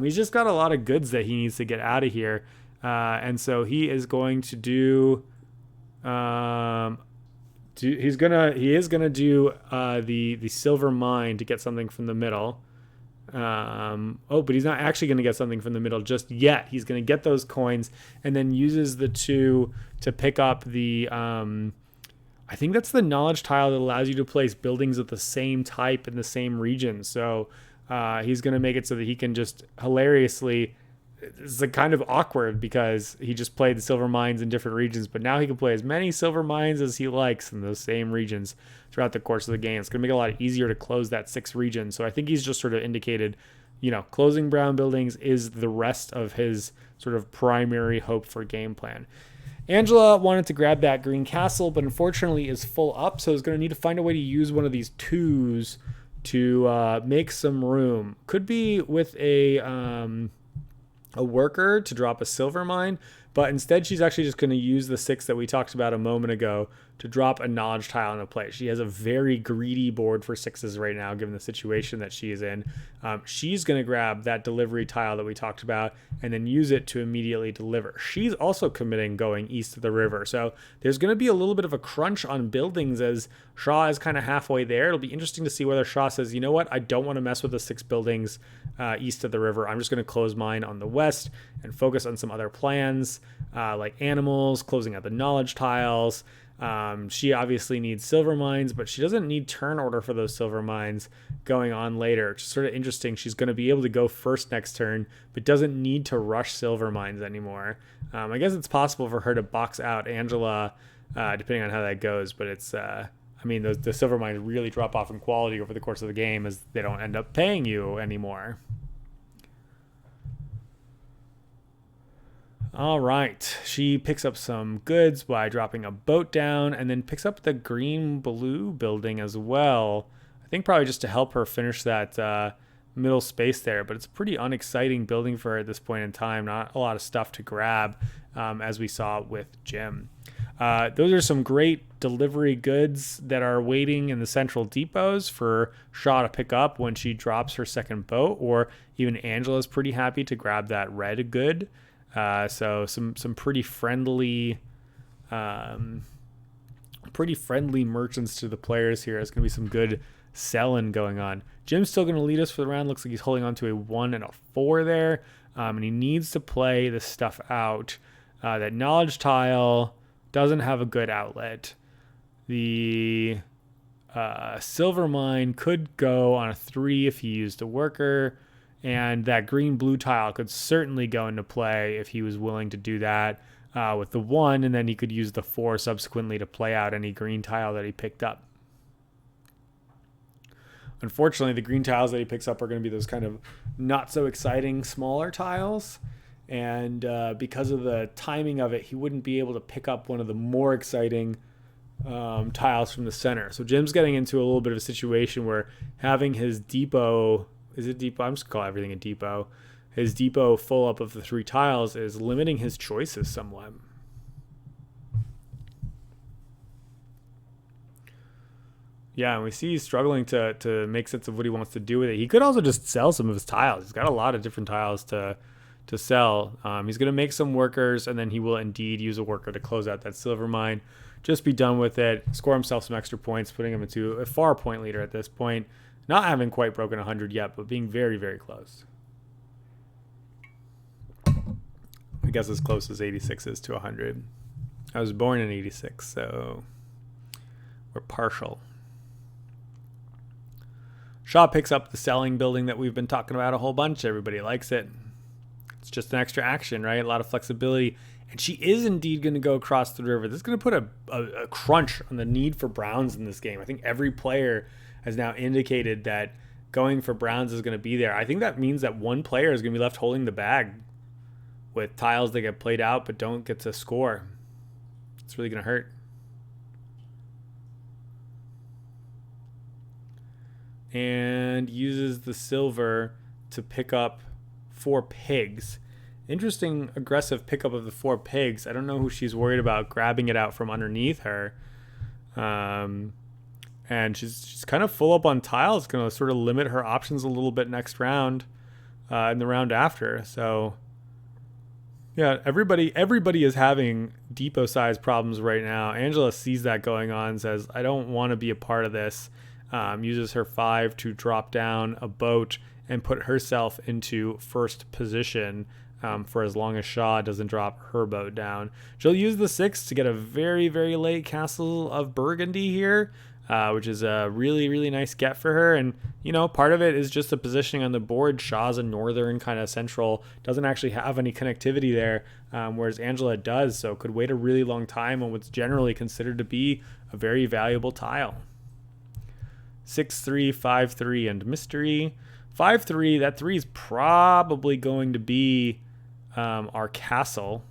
He's just got a lot of goods that he needs to get out of here. And so he is going to do, he is gonna do the silver mine to get something from the middle. But he's not actually going to get something from the middle just yet. He's going to get those coins and then uses the 2 to pick up the, I think that's the knowledge tile that allows you to place buildings of the same type in the same region. So he's going to make it so that he can just hilariously, it's kind of awkward because he just played the silver mines in different regions, but now he can play as many silver mines as he likes in those same regions throughout the course of the game. It's going to make it a lot easier to close that 6 region. So I think he's just sort of indicated, closing brown buildings is the rest of his sort of primary hope for game plan. Angela wanted to grab that green castle, but unfortunately is full up, so is going to need to find a way to use one of these 2s to make some room. Could be with a worker to drop a silver mine, but instead she's actually just going to use the 6 that we talked about a moment ago to drop a knowledge tile into play. She has a very greedy board for 6s right now, given the situation that she is in. She's going to grab that delivery tile that we talked about and then use it to immediately deliver. She's also committing going east of the river. So there's going to be a little bit of a crunch on buildings as Shaw is kind of halfway there. It'll be interesting to see whether Shaw says, you know what, I don't want to mess with the 6 buildings east of the river. I'm just going to close mine on the west and focus on some other plans like animals, closing out the knowledge tiles. She obviously needs silver mines, but she doesn't need turn order for those silver mines going on later. It's sort of interesting. She's going to be able to go first next turn, but doesn't need to rush silver mines anymore. I guess it's possible for her to box out Angela, depending on how that goes, but it's, the silver mines really drop off in quality over the course of the game as they don't end up paying you anymore. All right, she picks up some goods by dropping a boat down and then picks up the green-blue building as well. I think probably just to help her finish that middle space there, but it's a pretty unexciting building for her at this point in time. Not a lot of stuff to grab, as we saw with Jim. Those are some great delivery goods that are waiting in the central depots for Shaw to pick up when she drops her second boat, or even Angela's pretty happy to grab that red good. So some pretty friendly merchants to the players here. There's going to be some good selling going on. Jim's still going to lead us for the round. Looks like he's holding on to a 1 and a 4 there. And he needs to play this stuff out. That knowledge tile doesn't have a good outlet. The silver mine could go on a 3 if he used a worker. And that green-blue tile could certainly go into play if he was willing to do that with the 1, and then he could use the 4 subsequently to play out any green tile that he picked up. Unfortunately, the green tiles that he picks up are going to be those kind of not-so-exciting smaller tiles, and because of the timing of it, he wouldn't be able to pick up one of the more exciting tiles from the center. So Jim's getting into a little bit of a situation where having his depot... Is it depot? I'm just going to call everything a depot. His depot full up of the 3 tiles is limiting his choices somewhat. Yeah, and we see he's struggling to make sense of what he wants to do with it. He could also just sell some of his tiles. He's got a lot of different tiles to sell. He's going to make some workers, and then he will indeed use a worker to close out that silver mine. Just be done with it. Score himself some extra points, putting him into a far point leader at this point. Not having quite broken 100 yet, but being very, very close. I guess as close as 86 is to 100. I was born in 86, so or partial. Shaw picks up the selling building that we've been talking about a whole bunch. Everybody likes it. It's just an extra action, right? A lot of flexibility. And she is indeed going to go across the river. This is going to put a crunch on the need for browns in this game. I think every player has now indicated that going for browns is going to be there. I think that means that one player is going to be left holding the bag with tiles that get played out but don't get to score. It's really going to hurt. And uses the silver to pick up 4 pigs. Interesting aggressive pickup of the 4 pigs. I don't know who she's worried about grabbing it out from underneath her. And she's kind of full up on tiles. Going to sort of limit her options a little bit next round, in the round after. So yeah, everybody is having depot size problems right now. Angela sees that going on, says, I don't want to be a part of this. Uses her 5 to drop down a boat and put herself into first position for as long as Shaw doesn't drop her boat down. She'll use the 6 to get a very, very late castle of Burgundy here, which is a really, really nice get for her. And, you know, part of it is just the positioning on the board. Shaw's a northern kind of central, doesn't actually have any connectivity there, whereas Angela does, so could wait a really long time on what's generally considered to be a very valuable tile. 6-3, 5-3, and mystery. 5-3, that 3 is probably going to be our castle.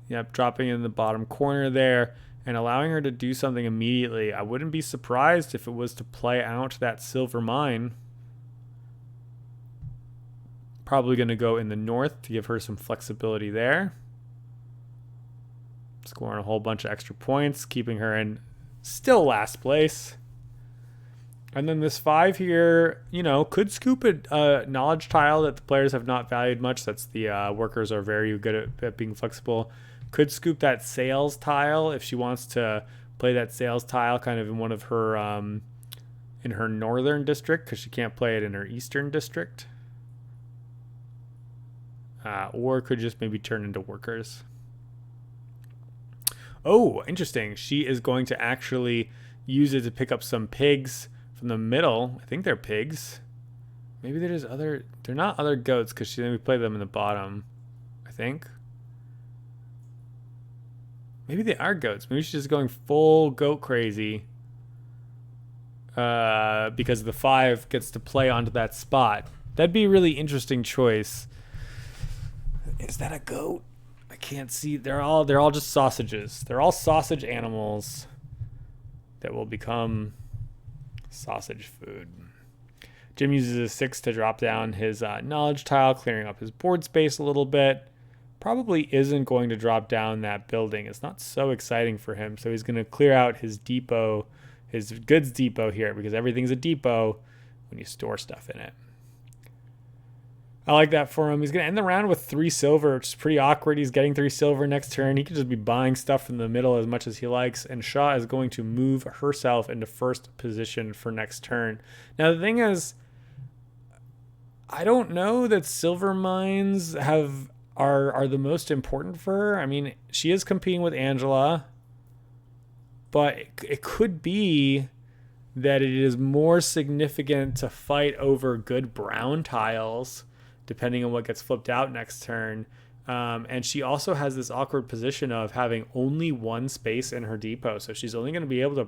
Yep, dropping in the bottom corner there and allowing her to do something immediately. I wouldn't be surprised if it was to play out that silver mine. Probably going to go in the north to give her some flexibility there. Scoring a whole bunch of extra points, keeping her in still last place. And then this 5 here, you know, could scoop a knowledge tile that the players have not valued much. That's the workers are very good at being flexible. Could scoop that sales tile if she wants to play that sales tile kind of in one of her, in her northern district, because she can't play it in her eastern district. Or could just maybe turn into workers. Oh, interesting. She is going to actually use it to pick up some pigs from the middle. I think they're pigs. Maybe they're just other... They're not other goats because we play them in the bottom, I think. Maybe they are goats. Maybe she's just going full goat crazy. Because the 5 gets to play onto that spot. That'd be a really interesting choice. Is that a goat? I can't see. They're all just sausages. They're all sausage animals that will become sausage food. Jim uses a 6 to drop down his knowledge tile, clearing up his board space a little bit. Probably isn't going to drop down that building. It's not so exciting for him, so he's going to clear out his depot, his goods depot here, because everything's a depot when you store stuff in it. I like that for him. He's going to end the round with 3 silver, which is pretty awkward. He's getting 3 silver next turn. He could just be buying stuff from the middle as much as he likes, and Shaw is going to move herself into first position for next turn. Now, the thing is, I don't know that silver mines are the most important for her. I mean, she is competing with Angela, but it could be that it is more significant to fight over good brown tiles, depending on what gets flipped out next turn. And she also has this awkward position of having only 1 space in her depot. So she's only going to be able to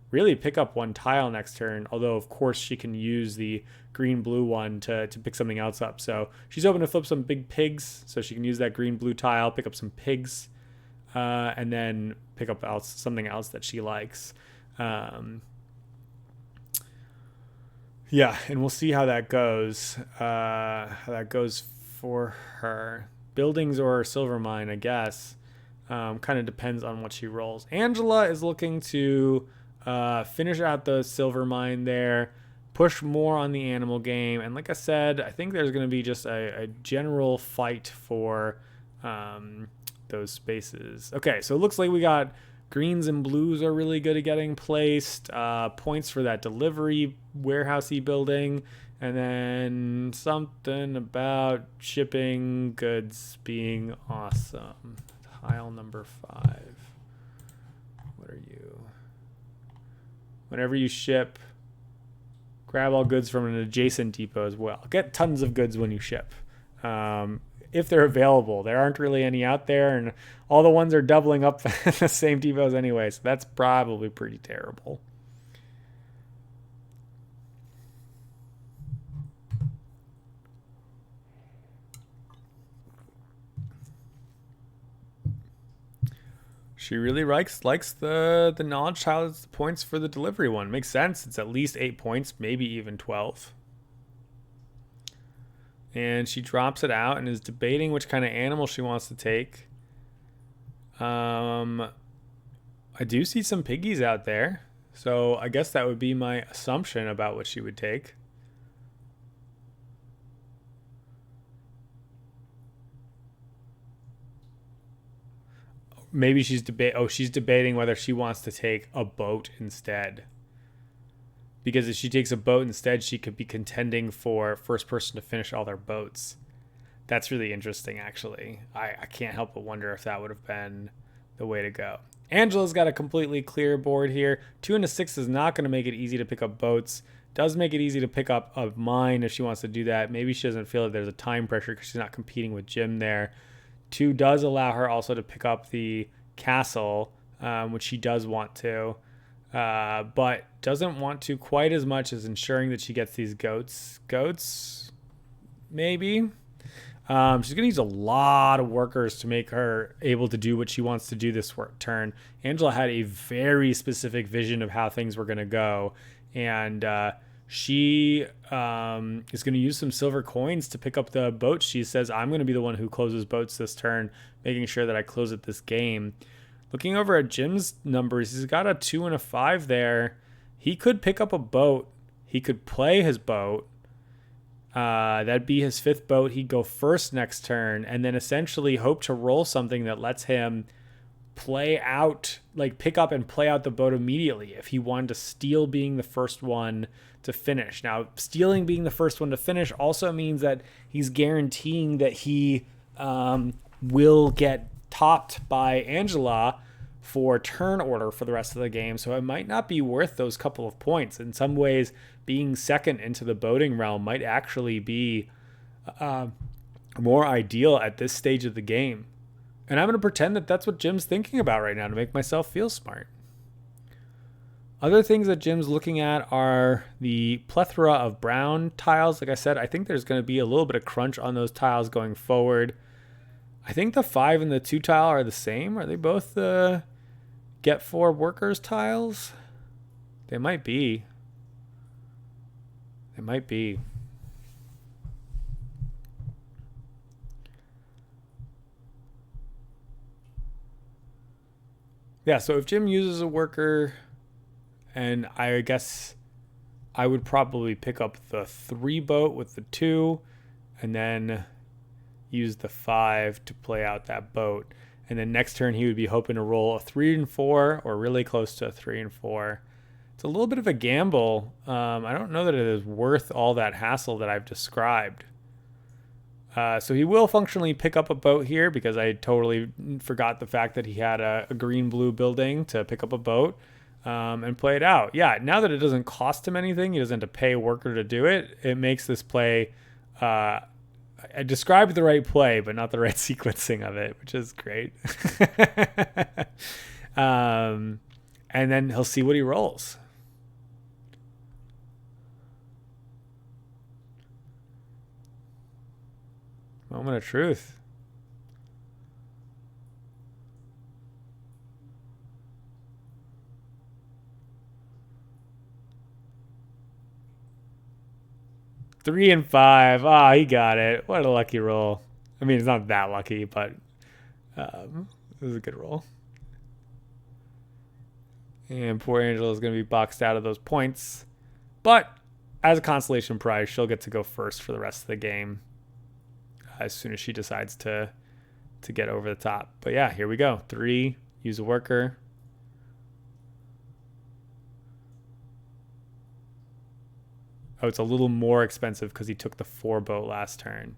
really pick up 1 tile next turn. Although, of course, she can use the green-blue one to pick something else up. So she's hoping to flip some big pigs. So she can use that green-blue tile, pick up some pigs, and then pick up something else that she likes. Yeah, and we'll see how that goes. For her. Buildings or silver mine, I guess. Kind of depends on what she rolls. Angela is looking to finish out the silver mine there, push more on the animal game. And like I said, I think there's going to be just a general fight for those spaces. Okay, so it looks like we got greens and blues are really good at getting placed. Points for that delivery warehousey building. And then something about shipping goods being awesome. Tile number 5. are you? Whenever you ship, grab all goods from an adjacent depot as well. Get tons of goods when you ship. If they're available. There aren't really any out there, and all the ones are doubling up the same depots anyway, so that's probably pretty terrible. She really likes the knowledge tile as the points for the delivery one. Makes sense. It's at least 8 points, maybe even 12. And she drops it out and is debating which kind of animal she wants to take. I do see some piggies out there, so I guess that would be my assumption about what she would take. Maybe she's debating whether she wants to take a boat instead. Because if she takes a boat instead, she could be contending for first person to finish all their boats. That's really interesting, actually. I can't help but wonder if that would have been the way to go. Angela's got a completely clear board here. 2 and a 6 is not going to make it easy to pick up boats. Does make it easy to pick up a mine if she wants to do that. Maybe she doesn't feel that there's a time pressure because she's not competing with Jim there. 2 does allow her also to pick up the castle, which she does want to. But doesn't want to quite as much as ensuring that she gets these goats, maybe. She's going to use a lot of workers to make her able to do what she wants to do this turn. Angela had a very specific vision of how things were going to go, and she is going to use some silver coins to pick up the boat. She says, I'm going to be the one who closes boats this turn, making sure that I close it this game. Looking over at Jim's numbers, he's got a 2 and a 5 there. He could pick up a boat. He could play his boat. That'd be his 5th boat. He'd go first next turn and then essentially hope to roll something that lets him play out, like pick up and play out the boat immediately if he wanted to steal being the first one to finish. Now, stealing being the first one to finish also means that he's guaranteeing that he will get topped by Angela for turn order for the rest of the game, so it might not be worth those couple of points. In some ways, being second into the boating realm might actually be more ideal at this stage of the game. And I'm going to pretend that that's what Jim's thinking about right now to make myself feel smart. Other things that Jim's looking at are the plethora of brown tiles. Like I said, I think there's going to be a little bit of crunch on those tiles going forward. I think the 5 and the 2 tile are the same. Are they both the get 4 workers tiles? They might be. They might be. Yeah, so if Jim uses a worker, and I guess I would probably pick up the 3 boat with the 2, and then use the 5 to play out that boat. And then next turn he would be hoping to roll a 3 and 4 or really close to a 3 and 4. It's a little bit of a gamble. I don't know that it is worth all that hassle that I've described. So he will functionally pick up a boat here because I totally forgot the fact that he had a green-blue building to pick up a boat and play it out. Yeah, now that it doesn't cost him anything, he doesn't have to pay a worker to do it, it makes this play... I described the right play, but not the right sequencing of it, which is great. And then he'll see what he rolls. Moment of truth. Three and 5. Ah, he got it. What a lucky roll. I mean, it's not that lucky, but it was a good roll. And poor Angela is going to be boxed out of those points. But as a consolation prize, she'll get to go first for the rest of the game as soon as she decides to get over the top. But yeah, here we go. 3, use a worker. Oh, it's a little more expensive because he took the 4 boat last turn.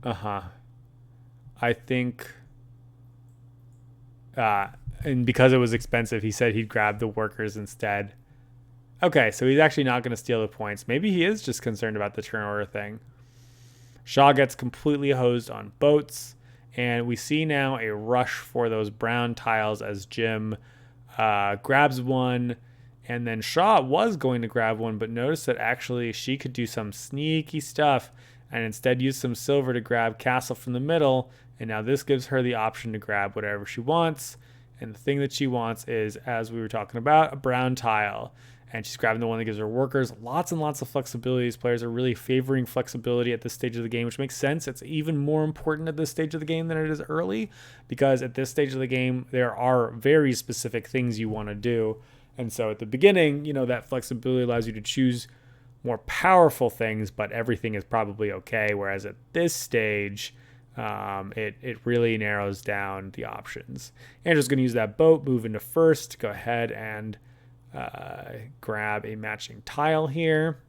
I think And because it was expensive, he said he'd grab the workers instead. Okay, so he's actually not going to steal the points. Maybe he is just concerned about the turn order thing. Shaw gets completely hosed on boats. And we see now a rush for those brown tiles as Jim grabs one. And then Shaw was going to grab one, but noticed that actually she could do some sneaky stuff and instead use some silver to grab castle from the middle. And now this gives her the option to grab whatever she wants. And the thing that she wants is, as we were talking about, a brown tile. And she's grabbing the one that gives her workers. Lots and lots of flexibility. These players are really favoring flexibility at this stage of the game, which makes sense. It's even more important at this stage of the game than it is early, because at this stage of the game, there are very specific things you want to do. And so at the beginning, that flexibility allows you to choose more powerful things, but everything is probably okay. Whereas at this stage, it really narrows down the options. Andrew's going to use that boat, move into first, go ahead and grab a matching tile here.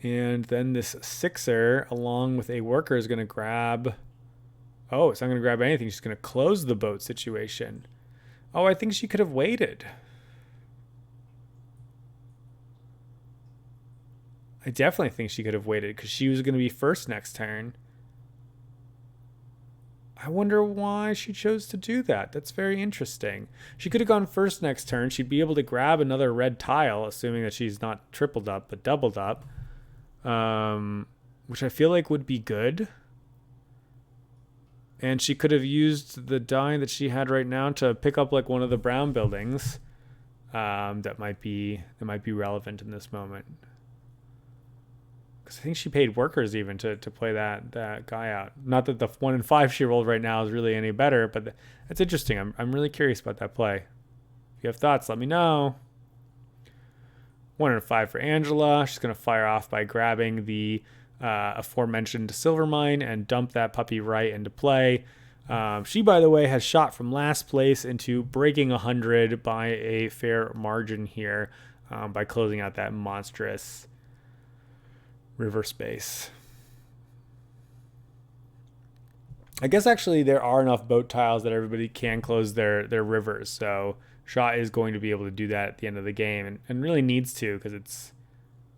And then this sixer, along with a worker, is going to grab... Oh, it's not going to grab anything. She's going to close the boat situation. Oh, I think she could have waited. I definitely think she could have waited because she was going to be first next turn. I wonder why she chose to do that. That's very interesting. She could have gone first next turn. She'd be able to grab another red tile, assuming that she's not tripled up, but doubled up. Which I feel like would be good. And she could have used the die that she had right now to pick up like one of the brown buildings. That might be relevant in this moment. I think she paid workers even to play that guy out. Not that the 1 and 5 she rolled right now is really any better, but it's interesting. I'm really curious about that play. If you have thoughts, let me know. 1 and 5 for Angela. She's going to fire off by grabbing the aforementioned silver mine and dump that puppy right into play. She, by the way, has shot from last place into breaking 100 by a fair margin here by closing out that monstrous river space. I guess actually there are enough boat tiles that everybody can close their rivers. So Shaw is going to be able to do that at the end of the game and really needs to, because it's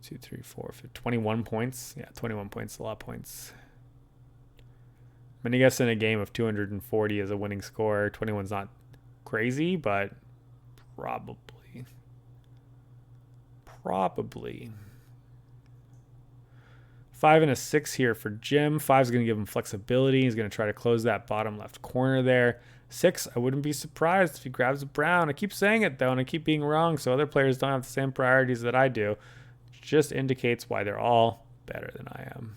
2, 3, 4, 5, 21 points. Yeah, 21 points, a lot of points. I mean, I guess in a game of 240 as a winning score, 21's not crazy, but probably. 5 and a 6 here for Jim. 5's going to give him flexibility. He's going to try to close that bottom left corner there. 6, I wouldn't be surprised if he grabs a brown. I keep saying it, though, and I keep being wrong, so other players don't have the same priorities that I do. It just indicates why they're all better than I am.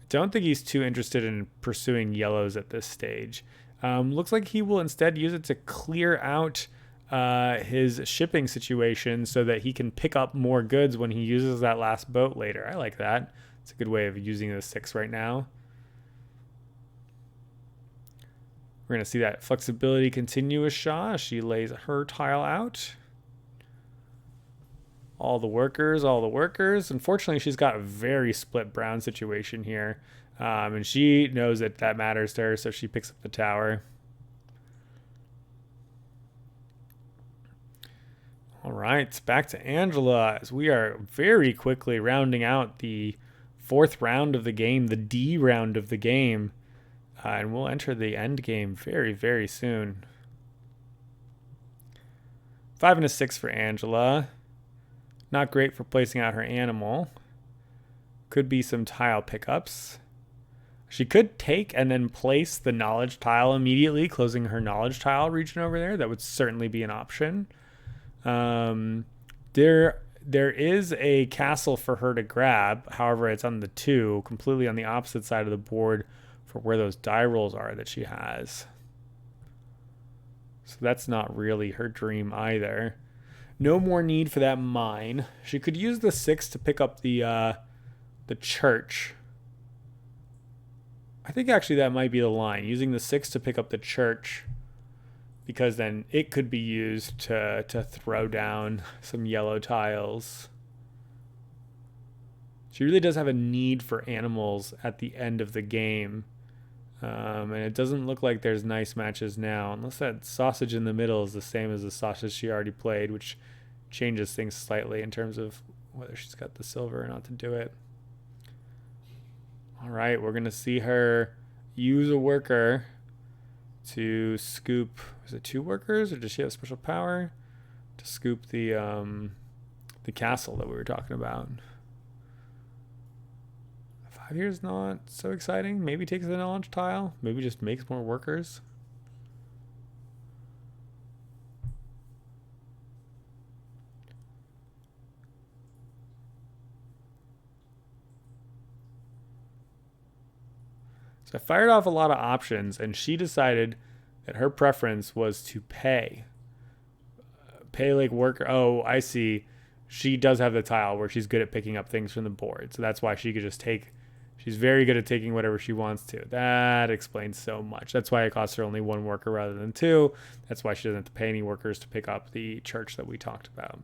I don't think he's too interested in pursuing yellows at this stage. Looks like he will instead use it to clear out his shipping situation so that he can pick up more goods when he uses that last boat later. I like that. It's a good way of using the 6 right now. We're going to see that flexibility continue with Shaw. She lays her tile out. All the workers. Unfortunately, she's got a very split brown situation here. And she knows that matters to her, so she picks up the tower. All right, back to Angela as we are very quickly rounding out the 4th round of the game, the D round of the game. And we'll enter the end game very, very soon. 5 and a 6 for Angela. Not great for placing out her animal. Could be some tile pickups. She could take and then place the knowledge tile immediately, closing her knowledge tile region over there. That would certainly be an option. There is a castle for her to grab. However, it's on the 2, completely on the opposite side of the board for where those die rolls are that she has. So that's not really her dream either. No more need for that mine. She could use the 6 to pick up the church. I think actually that might be the line. Using the 6 to pick up the church, because then it could be used to throw down some yellow tiles. She really does have a need for animals at the end of the game. And it doesn't look like there's nice matches now, unless that sausage in the middle is the same as the sausage she already played, which changes things slightly in terms of whether she's got the silver or not to do it. All right, we're going to see her use a worker to scoop. Is it 2 workers, or does she have special power to scoop the castle that we were talking about? 5 years not so exciting. Maybe takes the knowledge tile. Maybe just makes more workers. So I fired off a lot of options, and she decided that her preference was to pay. Pay like worker. Oh, I see. She does have the tile where she's good at picking up things from the board. So that's why she could just take. She's very good at taking whatever she wants to. That explains so much. That's why it costs her only 1 worker rather than 2. That's why she doesn't have to pay any workers to pick up the church that we talked about.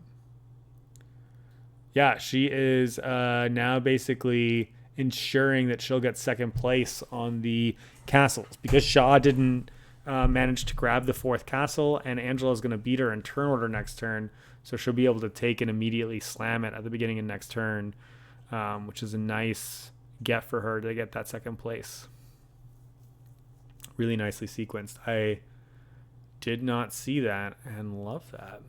Yeah, she is now basically ensuring that she'll get second place on the castles, because Shaw didn't manage to grab the 4th castle, and Angela's going to beat her in turn order next turn, so she'll be able to take and immediately slam it at the beginning of next turn, which is a nice get for her to get that second place. Really nicely sequenced. I did not see that and love that.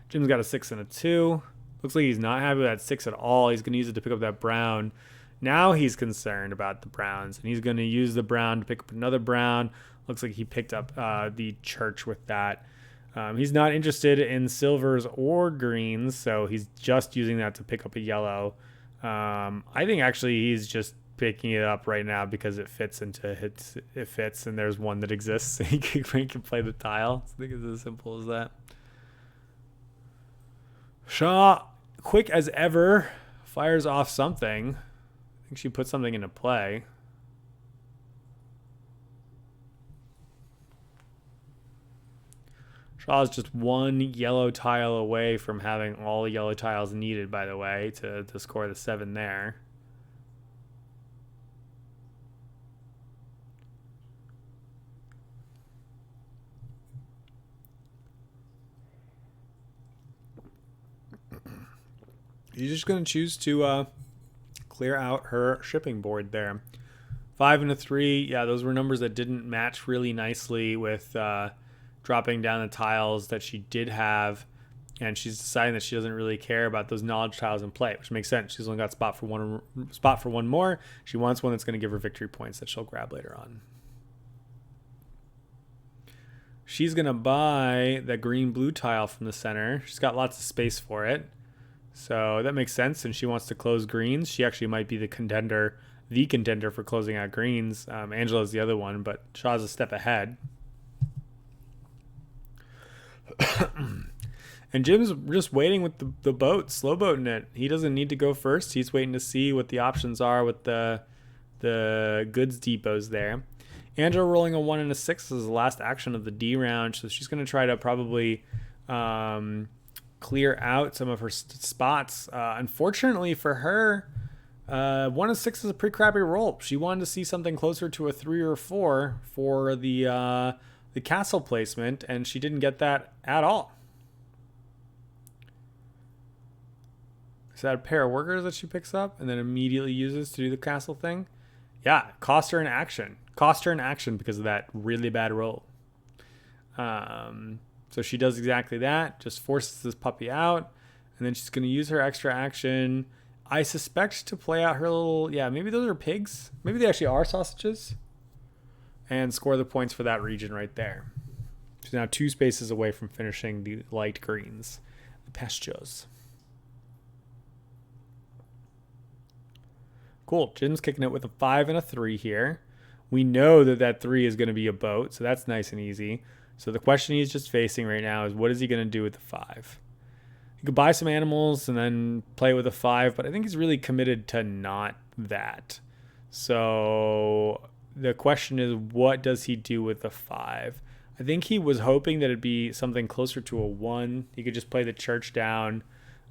Jim's got a 6 and a 2. Looks like he's not happy with that 6 at all. He's going to use it to pick up that brown. Now he's concerned about the browns, and he's going to use the brown to pick up another brown. Looks like he picked up the church with that. He's not interested in silvers or greens, so he's just using that to pick up a yellow. I think actually he's just picking it up right now because it fits into it fits, and there's one that exists, so he can play the tile. I think it's as simple as that. Shaw, quick as ever, fires off something. I think she put something into play. Shaw's just 1 yellow tile away from having all the yellow tiles needed, by the way, to score the 7 there. He's just going to choose to clear out her shipping board there. 5 and a 3. Yeah, those were numbers that didn't match really nicely with dropping down the tiles that she did have, and she's deciding that she doesn't really care about those knowledge tiles in play, which makes sense. She's only got spot for one more. She wants one that's going to give her victory points that she'll grab later on. She's going to buy the green-blue tile from the center. She's got lots of space for it, so that makes sense. And she wants to close greens. She actually might be the contender for closing out greens. Angela's the other one, but Shaw's a step ahead. And Jim's just waiting with the boat, slow boating it. He doesn't need to go first. He's waiting to see what the options are with the goods depots there. Angela rolling a 1 and a 6 is the last action of the D round, so she's going to try to probably clear out some of her spots. Unfortunately for her, 1 and 6 is a pretty crappy roll. She wanted to see something closer to a 3 or 4 for the castle placement, and she didn't get that at all. Is that a pair of workers that she picks up and then immediately uses to do the castle thing? Yeah, cost her an action. Cost her an action because of that really bad roll. So she does exactly that, just forces this puppy out, and then she's going to use her extra action, I suspect, to play out her little, yeah, maybe those are pigs. Maybe they actually are sausages. And score the points for that region right there. She's now 2 spaces away from finishing the light greens, the pastures. Cool. Jim's kicking it with a 5 and a 3 here. We know that 3 is going to be a boat, so that's nice and easy. So the question he's just facing right now is, what is he going to do with the 5? He could buy some animals and then play with a 5, but I think he's really committed to not that. So the question is, what does he do with the 5? I think he was hoping that it'd be something closer to a 1. He could just play the church down,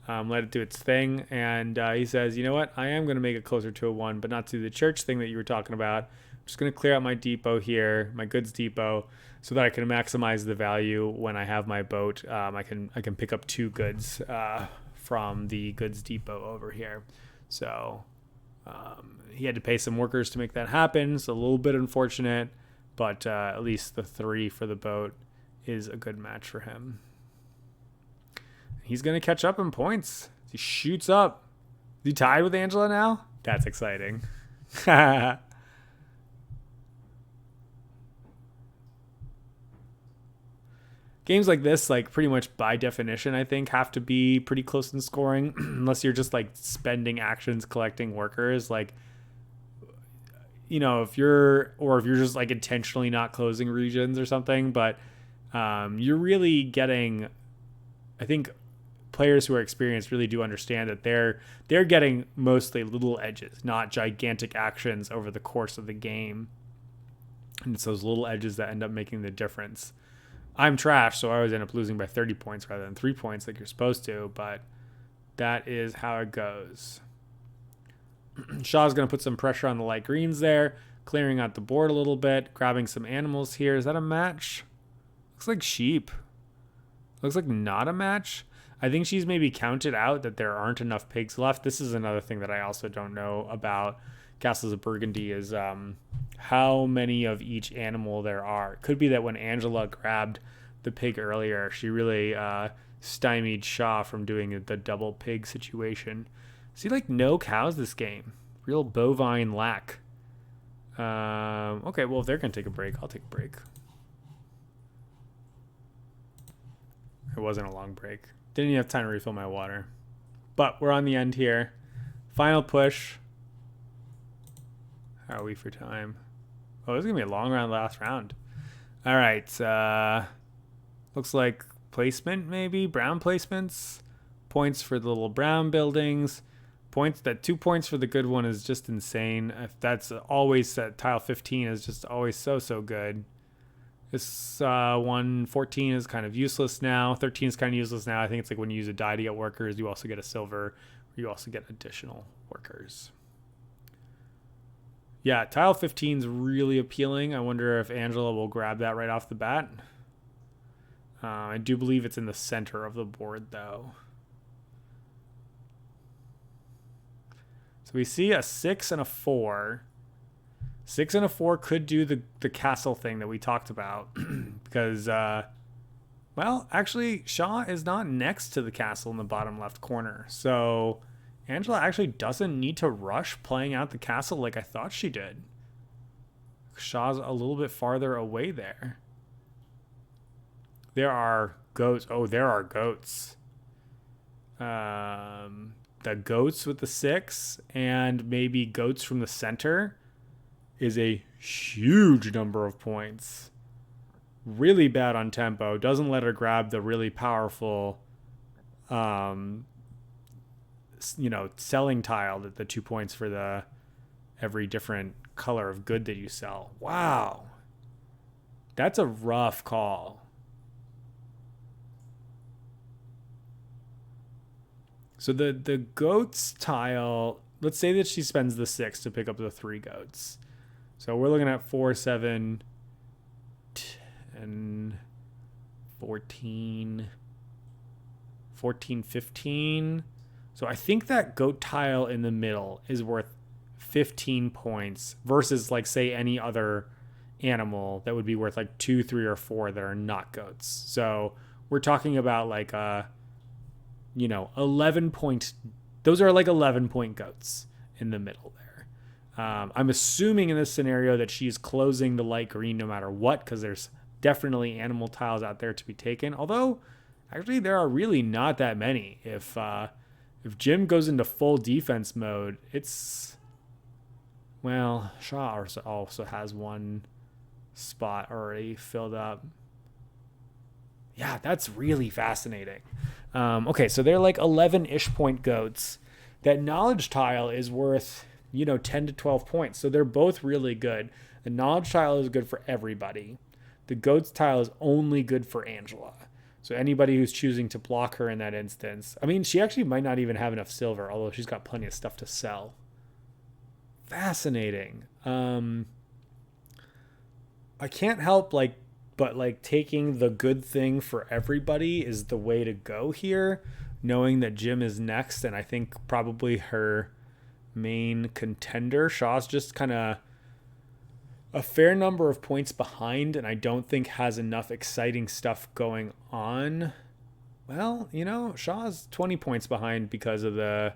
let it do its thing. And he says, you know what? I am going to make it closer to a 1, but not to the church thing that you were talking about. I'm just going to clear out my depot here, my goods depot, so that I can maximize the value when I have my boat. I can pick up 2 goods from the goods depot over here. So he had to pay some workers to make that happen. It's a little bit unfortunate, but at least the 3 for the boat is a good match for him. He's going to catch up in points. He shoots up. Is he tied with Angela now? That's exciting. Games like this, like pretty much by definition, I think, have to be pretty close in scoring, unless you're just like spending actions collecting workers. Like, you know, if you're just like intentionally not closing regions or something, but you're really getting, I think players who are experienced really do understand that they're getting mostly little edges, not gigantic actions over the course of the game. And it's those little edges that end up making the difference. I'm trash, so I always end up losing by 30 points rather than 3 points like you're supposed to, but that is how it goes. Shaw's going to put some pressure on the light greens there, clearing out the board a little bit, grabbing some animals here. Is that a match? Looks like sheep. Looks like not a match. I think she's maybe counted out that there aren't enough pigs left. This is another thing that I also don't know about Castles of Burgundy is how many of each animal there are. It could be that when Angela grabbed the pig earlier, she really stymied Shaw from doing the double pig situation. See, like no cows this game. Real bovine lack. Okay, well, if they're going to take a break, I'll take a break. It wasn't a long break. Didn't even have time to refill my water. But we're on the end here. Final push. How are we for time? Oh, this is going to be a long round last round. All right. Looks like placement maybe. Brown placements. Points for the little brown buildings. Points. That 2 points for the good one is just insane. If that's always set, tile 15 is just always so good. This 114 is kind of useless now. 13 is kind of useless now. I think it's like when you use a die to get workers, you also get a silver. Or you also get additional workers. Yeah, tile 15 is really appealing. I wonder if Angela will grab that right off the bat. I do believe it's in the center of the board, though. So we see a 6 and a 4. 6 and a 4 could do the castle thing that we talked about. Because, well, actually, Shaw is not next to the castle in the bottom left corner. So Angela actually doesn't need to rush playing out the castle like I thought she did. Shaw's a little bit farther away there. There are goats. Oh, there are goats. The goats with the 6 and maybe goats from the center is a huge number of points. Really bad on tempo. Doesn't let her grab the really powerful selling tile, that the 2 points for the every different color of good that you sell. Wow. That's a rough call. So the goats tile, let's say that she spends the 6 to pick up the 3 goats. So we're looking at 4, 7, 10, 14, 15. So I think that goat tile in the middle is worth 15 points versus, like, say, any other animal that would be worth like 2, 3, or 4 that are not goats. So we're talking about like 11 point. Those are like 11 point goats in the middle there. I'm assuming in this scenario that she's closing the light green no matter what, because there's definitely animal tiles out there to be taken. Although, actually, there are really not that many. If Jim goes into full defense mode, it's... Well, Shaw also has one spot already filled up. Yeah, that's really fascinating. Okay, so they're like 11-ish point goats. That knowledge tile is worth, 10 to 12 points. So they're both really good. The knowledge tile is good for everybody. The goats tile is only good for Angela. So anybody who's choosing to block her in that instance, I mean, she actually might not even have enough silver, although she's got plenty of stuff to sell. Fascinating. I can't help but taking the good thing for everybody is the way to go here, knowing that Jim is next, and I think probably her main contender. Shaw's just kind of a fair number of points behind, and I don't think has enough exciting stuff going on. Well, Shaw's 20 points behind because of the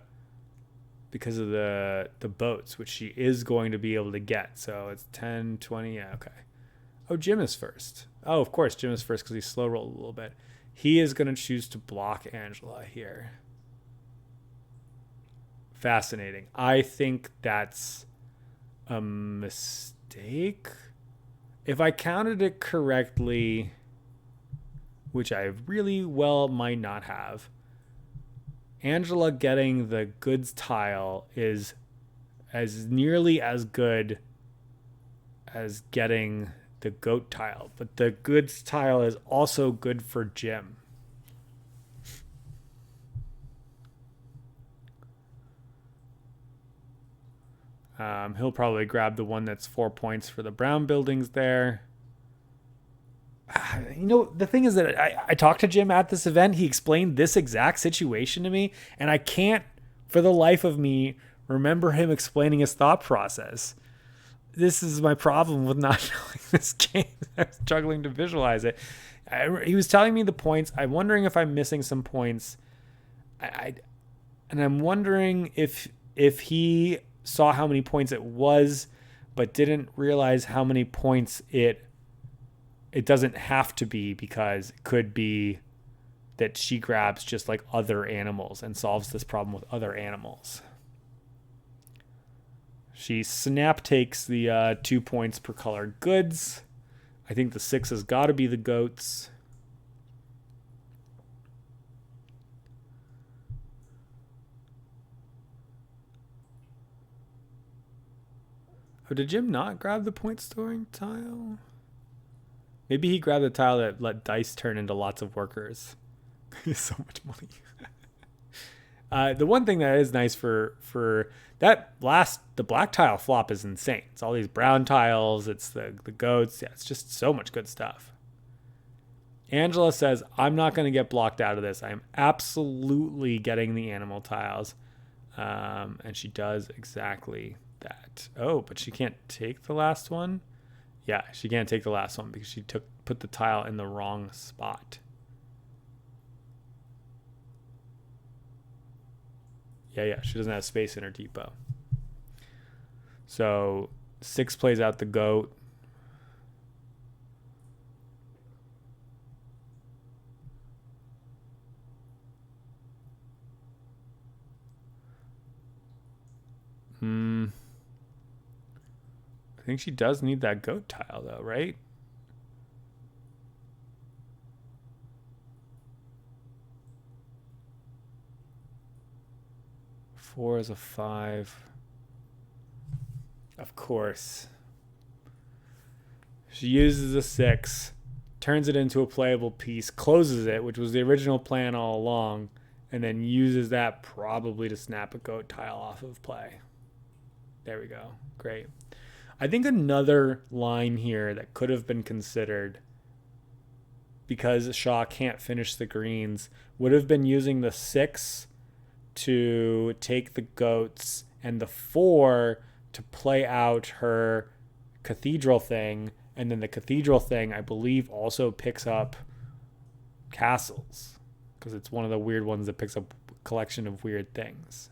boats, which she is going to be able to get. So it's 10, 20, yeah, okay. Oh, Jim is first. Oh, of course, Jim is first because he slow rolled a little bit. He is going to choose to block Angela here. Fascinating. I think that's a mistake. If I counted it correctly, which I really well might not have, Angela getting the goods tile is as nearly as good as getting the goat tile, but the goods tile is also good for Jim. He'll probably grab the one that's 4 points for the brown buildings there. The thing is that I talked to Jim at this event. He explained this exact situation to me, and I can't, for the life of me, remember him explaining his thought process. This is my problem with not knowing this game. I'm struggling to visualize it. He was telling me the points. I'm wondering if I'm missing some points. And I'm wondering if he saw how many points it was, but didn't realize how many points it doesn't have to be, because it could be that she grabs just like other animals and solves this problem with other animals. She snap takes the 2 points per colored goods. I think the 6 has got to be the goats. Oh, did Jim not grab the point storing tile? Maybe he grabbed the tile that let dice turn into lots of workers. So much money. The one thing that is nice for that the black tile flop is insane. It's all these brown tiles. It's the goats. Yeah, it's just so much good stuff. Angela says, I'm not going to get blocked out of this. I am absolutely getting the animal tiles. And she does exactly that. Oh, but she can't take the last one. Yeah, she can't take the last one because she put the tile in the wrong spot. Yeah, she doesn't have space in her depot. So 6 plays out the goat. I think she does need that goat tile though, right? Four is a 5. Of course. She uses a 6, turns it into a playable piece, closes it, which was the original plan all along, and then uses that probably to snap a goat tile off of play. There we go. Great. I think another line here that could have been considered, because Shaw can't finish the greens, would have been using the 6 to take the goats and the 4 to play out her cathedral thing. And then the cathedral thing, I believe, also picks up castles, because it's one of the weird ones that picks up a collection of weird things.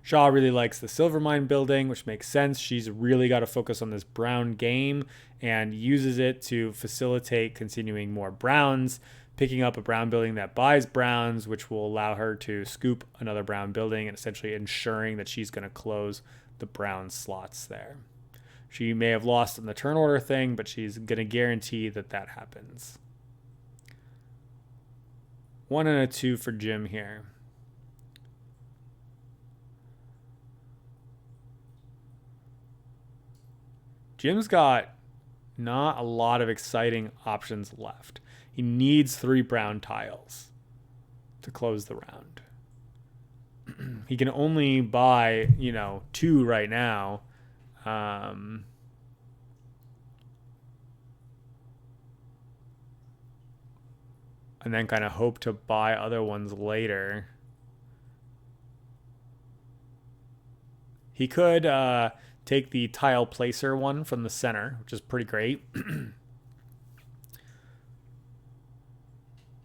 Shaw really likes the silver mine building, which makes sense. She's really got to focus on this brown game and uses it to facilitate continuing more browns, picking up a brown building that buys browns, which will allow her to scoop another brown building and essentially ensuring that she's going to close the brown slots there. She may have lost in the turn order thing, but she's going to guarantee that happens. 1 and a 2 for Jim here. Jim's got not a lot of exciting options left. He needs 3 brown tiles to close the round. He can only buy, 2 right now. And then kind of hope to buy other ones later. He could take the tile placer one from the center, which is pretty great.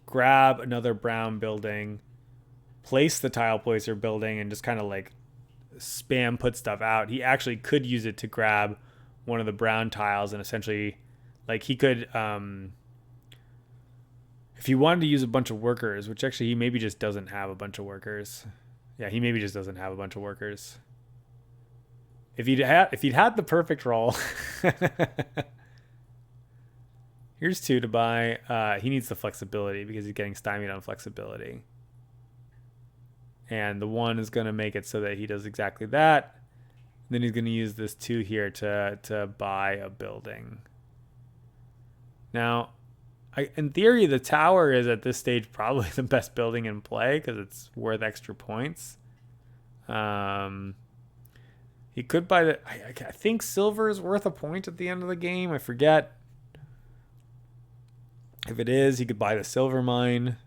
Grab another brown building, place the tile placer building, and just kind of like spam put stuff out. He actually could use it to grab one of the brown tiles and essentially, like, he could, if he wanted to use a bunch of workers, which actually he maybe just doesn't have a bunch of workers. Yeah, he maybe just doesn't have a bunch of workers. If he'd had the perfect roll, here's 2 to buy. He needs the flexibility because he's getting stymied on flexibility. And the 1 is going to make it so that he does exactly that. And then he's going to use this 2 here to buy a building. Now, in theory, the tower is at this stage probably the best building in play because it's worth extra points. He could buy the... I think silver is worth a point at the end of the game. I forget. If it is, he could buy the silver mine.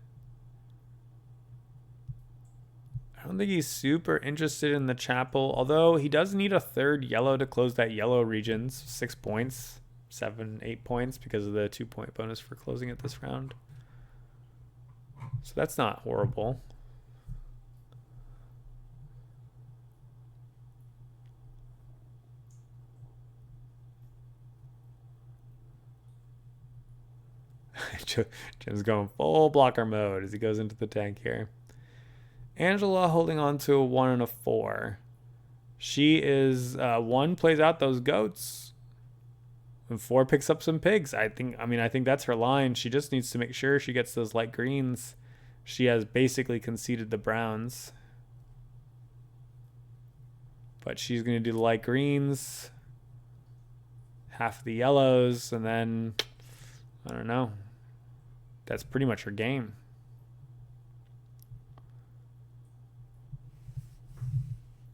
I don't think he's super interested in the chapel, although he does need a 3rd yellow to close that yellow region. 6 points, 7, 8 points because of the 2-point bonus for closing it this round. So that's not horrible. Jim's going full blocker mode as he goes into the tank here. Angela holding on to a 1 and a 4. She is 1 plays out those goats, and 4 picks up some pigs. I think that's her line. She just needs to make sure she gets those light greens. She has basically conceded the browns, but she's going to do the light greens, half the yellows, and then I don't know. That's pretty much her game.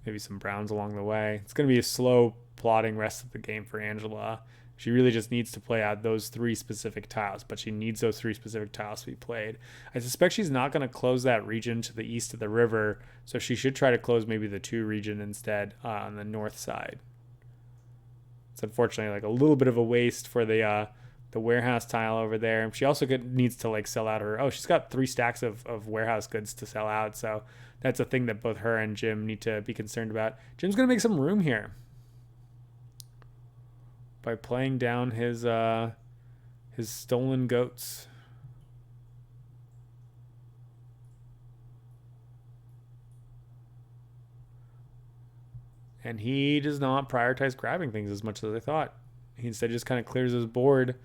Maybe some browns along the way. It's going to be a slow plotting rest of the game for Angela. She really just needs to play out those 3 specific tiles, but she needs those 3 specific tiles to be played. I suspect she's not going to close that region to the east of the river, so she should try to close maybe the 2 region instead on the north side. It's unfortunately like a little bit of a waste for the warehouse tile over there. She also needs to like sell out her... Oh, she's got 3 stacks of warehouse goods to sell out, so that's a thing that both her and Jim need to be concerned about. Jim's going to make some room here by playing down his stolen goats. And he does not prioritize grabbing things as much as I thought. He instead just kind of clears his board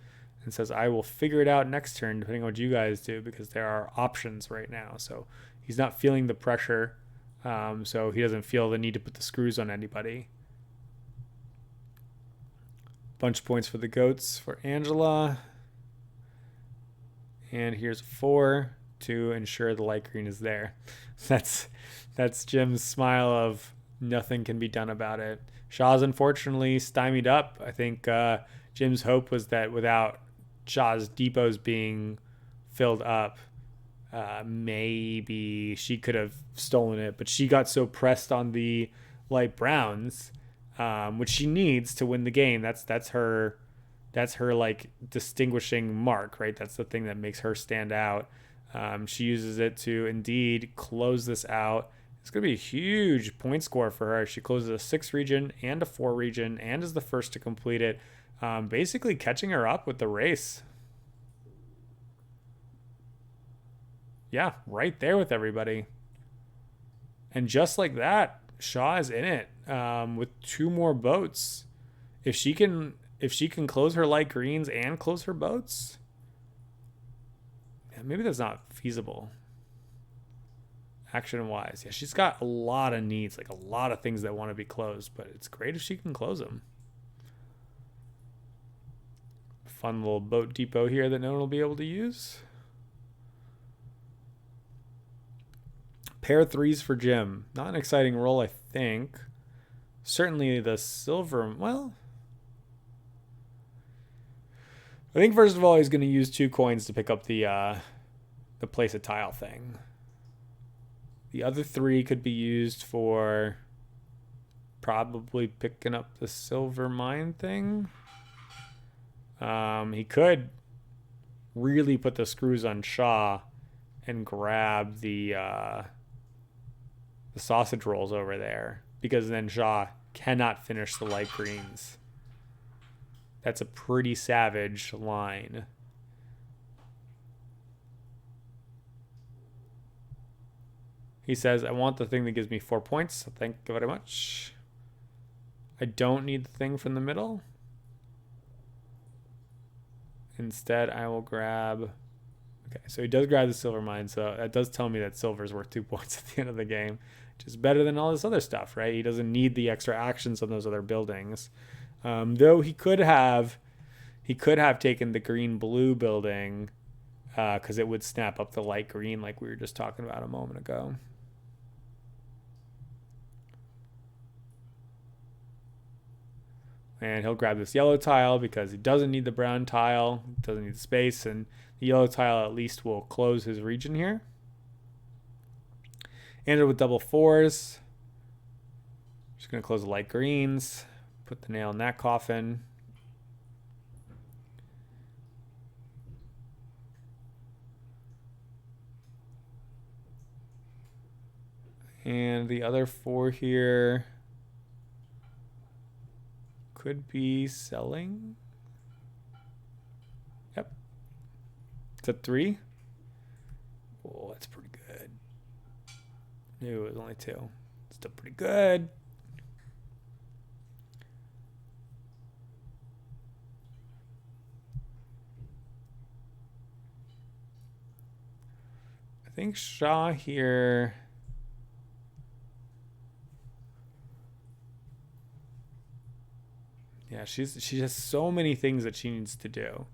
and says, I will figure it out next turn, depending on what you guys do, because there are options right now. So he's not feeling the pressure, so he doesn't feel the need to put the screws on anybody. Bunch of points for the goats for Angela. And here's 4 to ensure the light green is there. That's Jim's smile of nothing can be done about it. Shaw's unfortunately stymied up. I think Jim's hope was that without Shaw's depots being filled up, maybe she could have stolen it, but she got so pressed on the light browns, which she needs to win the game. That's her like distinguishing mark, right? That's the thing that makes her stand out. She uses it to indeed close this out. It's going to be a huge point score for her. She closes a 6 region and a 4 region and is the first to complete it, basically catching her up with the race. Yeah, right there with everybody. And just like that, Shaw is in it with 2 more boats. If she can close her light greens and close her boats, yeah, maybe that's not feasible. Action-wise, yeah, she's got a lot of needs, like a lot of things that want to be closed, but it's great if she can close them. fun little boat depot here that no one will be able to use. Pair 3s for Jim. Not an exciting roll, I think. Certainly the silver, well, I think first of all he's going to use 2 coins to pick up the place a tile thing. The other 3 could be used for probably picking up the silver mine thing. He could really put the screws on Shaw and grab the sausage rolls over there, because then Shaw cannot finish the light greens. That's a pretty savage line. He says, I want the thing that gives me 4 points, so thank you very much. I don't need the thing from the middle. Instead, I will grab... Okay, so he does grab the silver mine, so that does tell me that silver is worth 2 points at the end of the game, which is better than all this other stuff, right? He doesn't need the extra actions on those other buildings. Though he could have taken the green-blue building, because it would snap up the light green like we were just talking about a moment ago. And he'll grab this yellow tile because he doesn't need the brown tile, doesn't need the space, and the yellow tile at least will close his region here. Ended with double 4s. Just going to close the light greens, put the nail in that coffin. And the other 4 here could be selling. Yep. It's a 3. Oh, that's pretty good. No, it was only 2. Still pretty good. I think Shaw here... Yeah, she has so many things that she needs to do,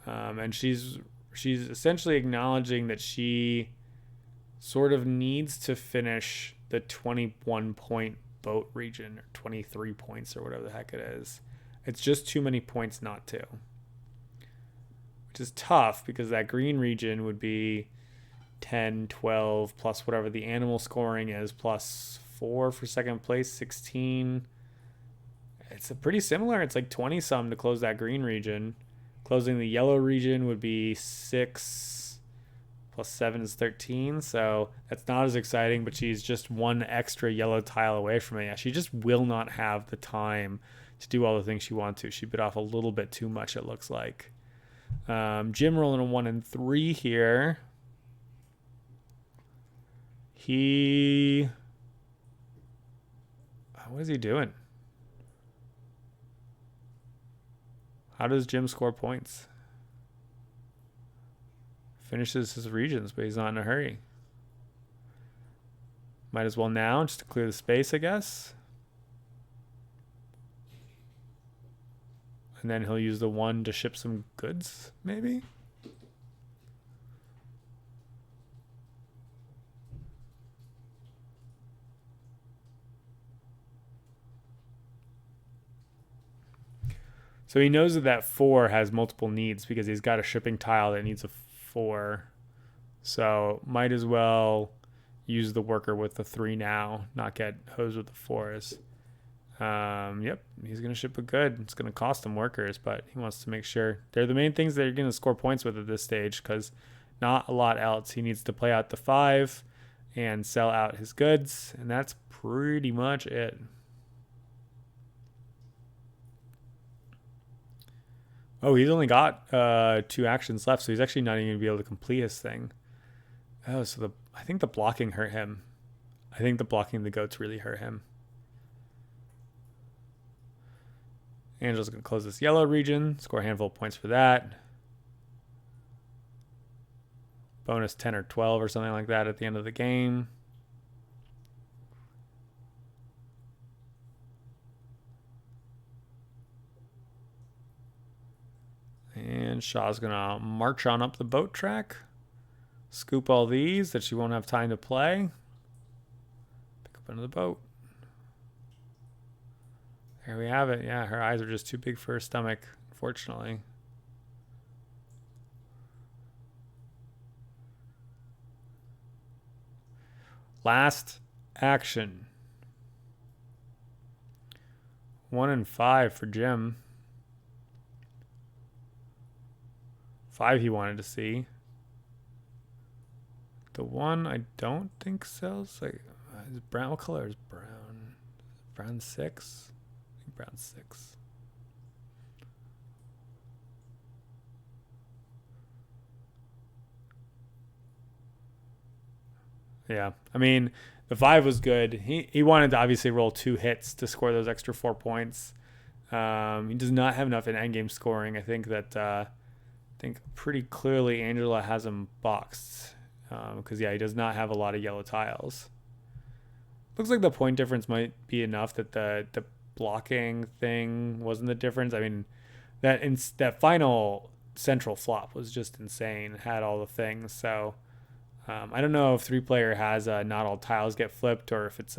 and she's essentially acknowledging that she sort of needs to finish the 21-point boat region, or 23 points, or whatever the heck it is. It's just too many points not to, which is tough because that green region would be 10, 12 plus whatever the animal scoring is, plus 4 for second place, 16. It's a pretty similar. It's like 20 some to close that green region. Closing the yellow region would be 6 plus 7 is 13. So that's not as exciting, but she's just 1 extra yellow tile away from it. Yeah, she just will not have the time to do all the things she wants to. She bit off a little bit too much, it looks like. Jim rolling a 1 and 3 here. What is he doing? How does Jim score points? Finishes his regions, but he's not in a hurry. Might as well now, just to clear the space, I guess. And then he'll use the 1 to ship some goods, maybe? So he knows that 4 has multiple needs because he's got a shipping tile that needs a 4. So might as well use the worker with the 3 now, not get hosed with the 4s. Yep, he's going to ship a good. It's going to cost him workers, but he wants to make sure. They're the main things that you're going to score points with at this stage because not a lot else. He needs to play out the 5 and sell out his goods, and that's pretty much it. Oh, he's only got 2 actions left, so he's actually not even going to be able to complete his thing. Oh, so I think the blocking hurt him. I think the blocking the goats really hurt him. Angela's going to close this yellow region, score a handful of points for that. Bonus 10 or 12 or something like that at the end of the game. And Shaw's going to march on up the boat track. Scoop all these that she won't have time to play. Pick up another boat. There we have it. Yeah, her eyes are just too big for her stomach, unfortunately. Last action. 1 and 5 for Jim. 5 he wanted to see. The one I don't think sells. Like, is brown? What color is brown? Brown 6? I think brown 6. Yeah, I mean, the 5 was good. He wanted to obviously roll 2 hits to score those extra 4 points. He does not have enough in endgame scoring. I think that I think pretty clearly Angela has him boxed because yeah, he does not have a lot of yellow tiles. Looks like the point difference might be enough that the blocking thing wasn't the difference. I mean, that final central flop was just insane. Had all the things so. I don't know if 3-player has not all tiles get flipped or if it's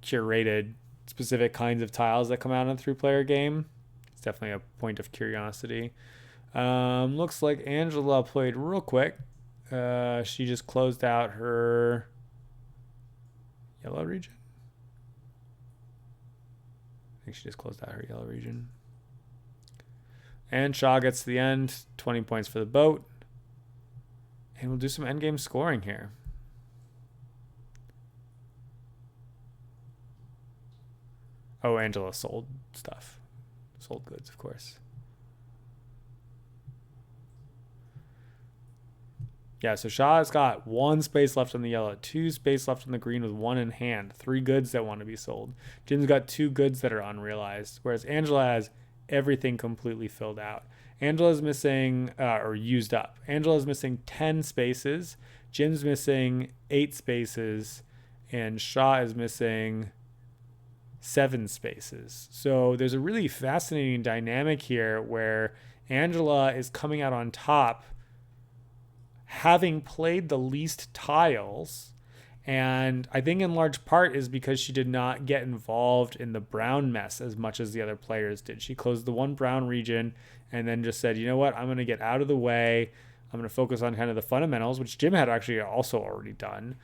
curated specific kinds of tiles that come out in a 3-player game. It's definitely a point of curiosity. Looks like Angela played real quick. She just closed out her yellow region. I think she just closed out her yellow region. And Shaw gets to the end. 20 points for the boat. And we'll do some endgame scoring here. Oh, Angela sold stuff. Sold goods, of course. Yeah, so Shaw's got 1 space left on the yellow, 2 space left on the green with 1 in hand, 3 goods that want to be sold. Jim's got 2 goods that are unrealized, whereas Angela has everything completely filled out. Angela's missing, or used up. Angela's missing 10 spaces. Jim's missing 8 spaces. And Shaw is missing 7 spaces. So there's a really fascinating dynamic here where Angela is coming out on top, having played the least tiles. And I think in large part is because she did not get involved in the brown mess as much as the other players did. She closed the 1 brown region and then just said, you know what, I'm going to get out of the way. I'm going to focus on kind of the fundamentals, which Jim had actually also already done.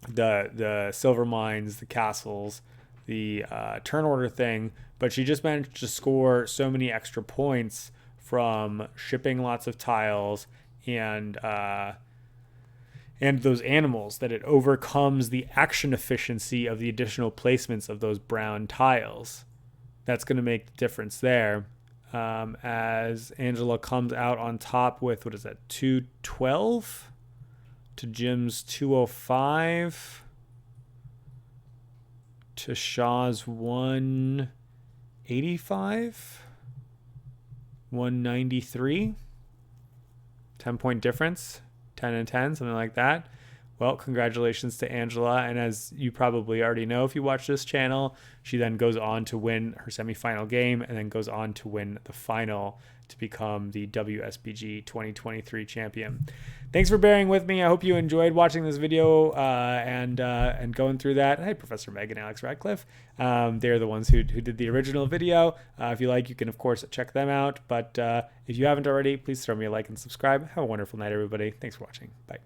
The silver mines, the castles, the turn order thing. But she just managed to score so many extra points from shipping lots of tiles and those animals that it overcomes the action efficiency of the additional placements of those brown tiles. That's going to make the difference there. As Angela comes out on top with, 212 to Jim's 205 to Shaw's 185, 193, 10-point difference. 10 and 10, something like that. Well, congratulations to Angela. And as you probably already know, if you watch this channel, she then goes on to win her semifinal game and then goes on to win the final to become the WSBG 2023 champion. Thanks for bearing with me. I hope you enjoyed watching this video and going through that. Hey, Professor Meg and Alex Radcliffe. They're the ones who did the original video. If you like, you can, of course, check them out. But if you haven't already, please throw me a like and subscribe. Have a wonderful night, everybody. Thanks for watching. Bye.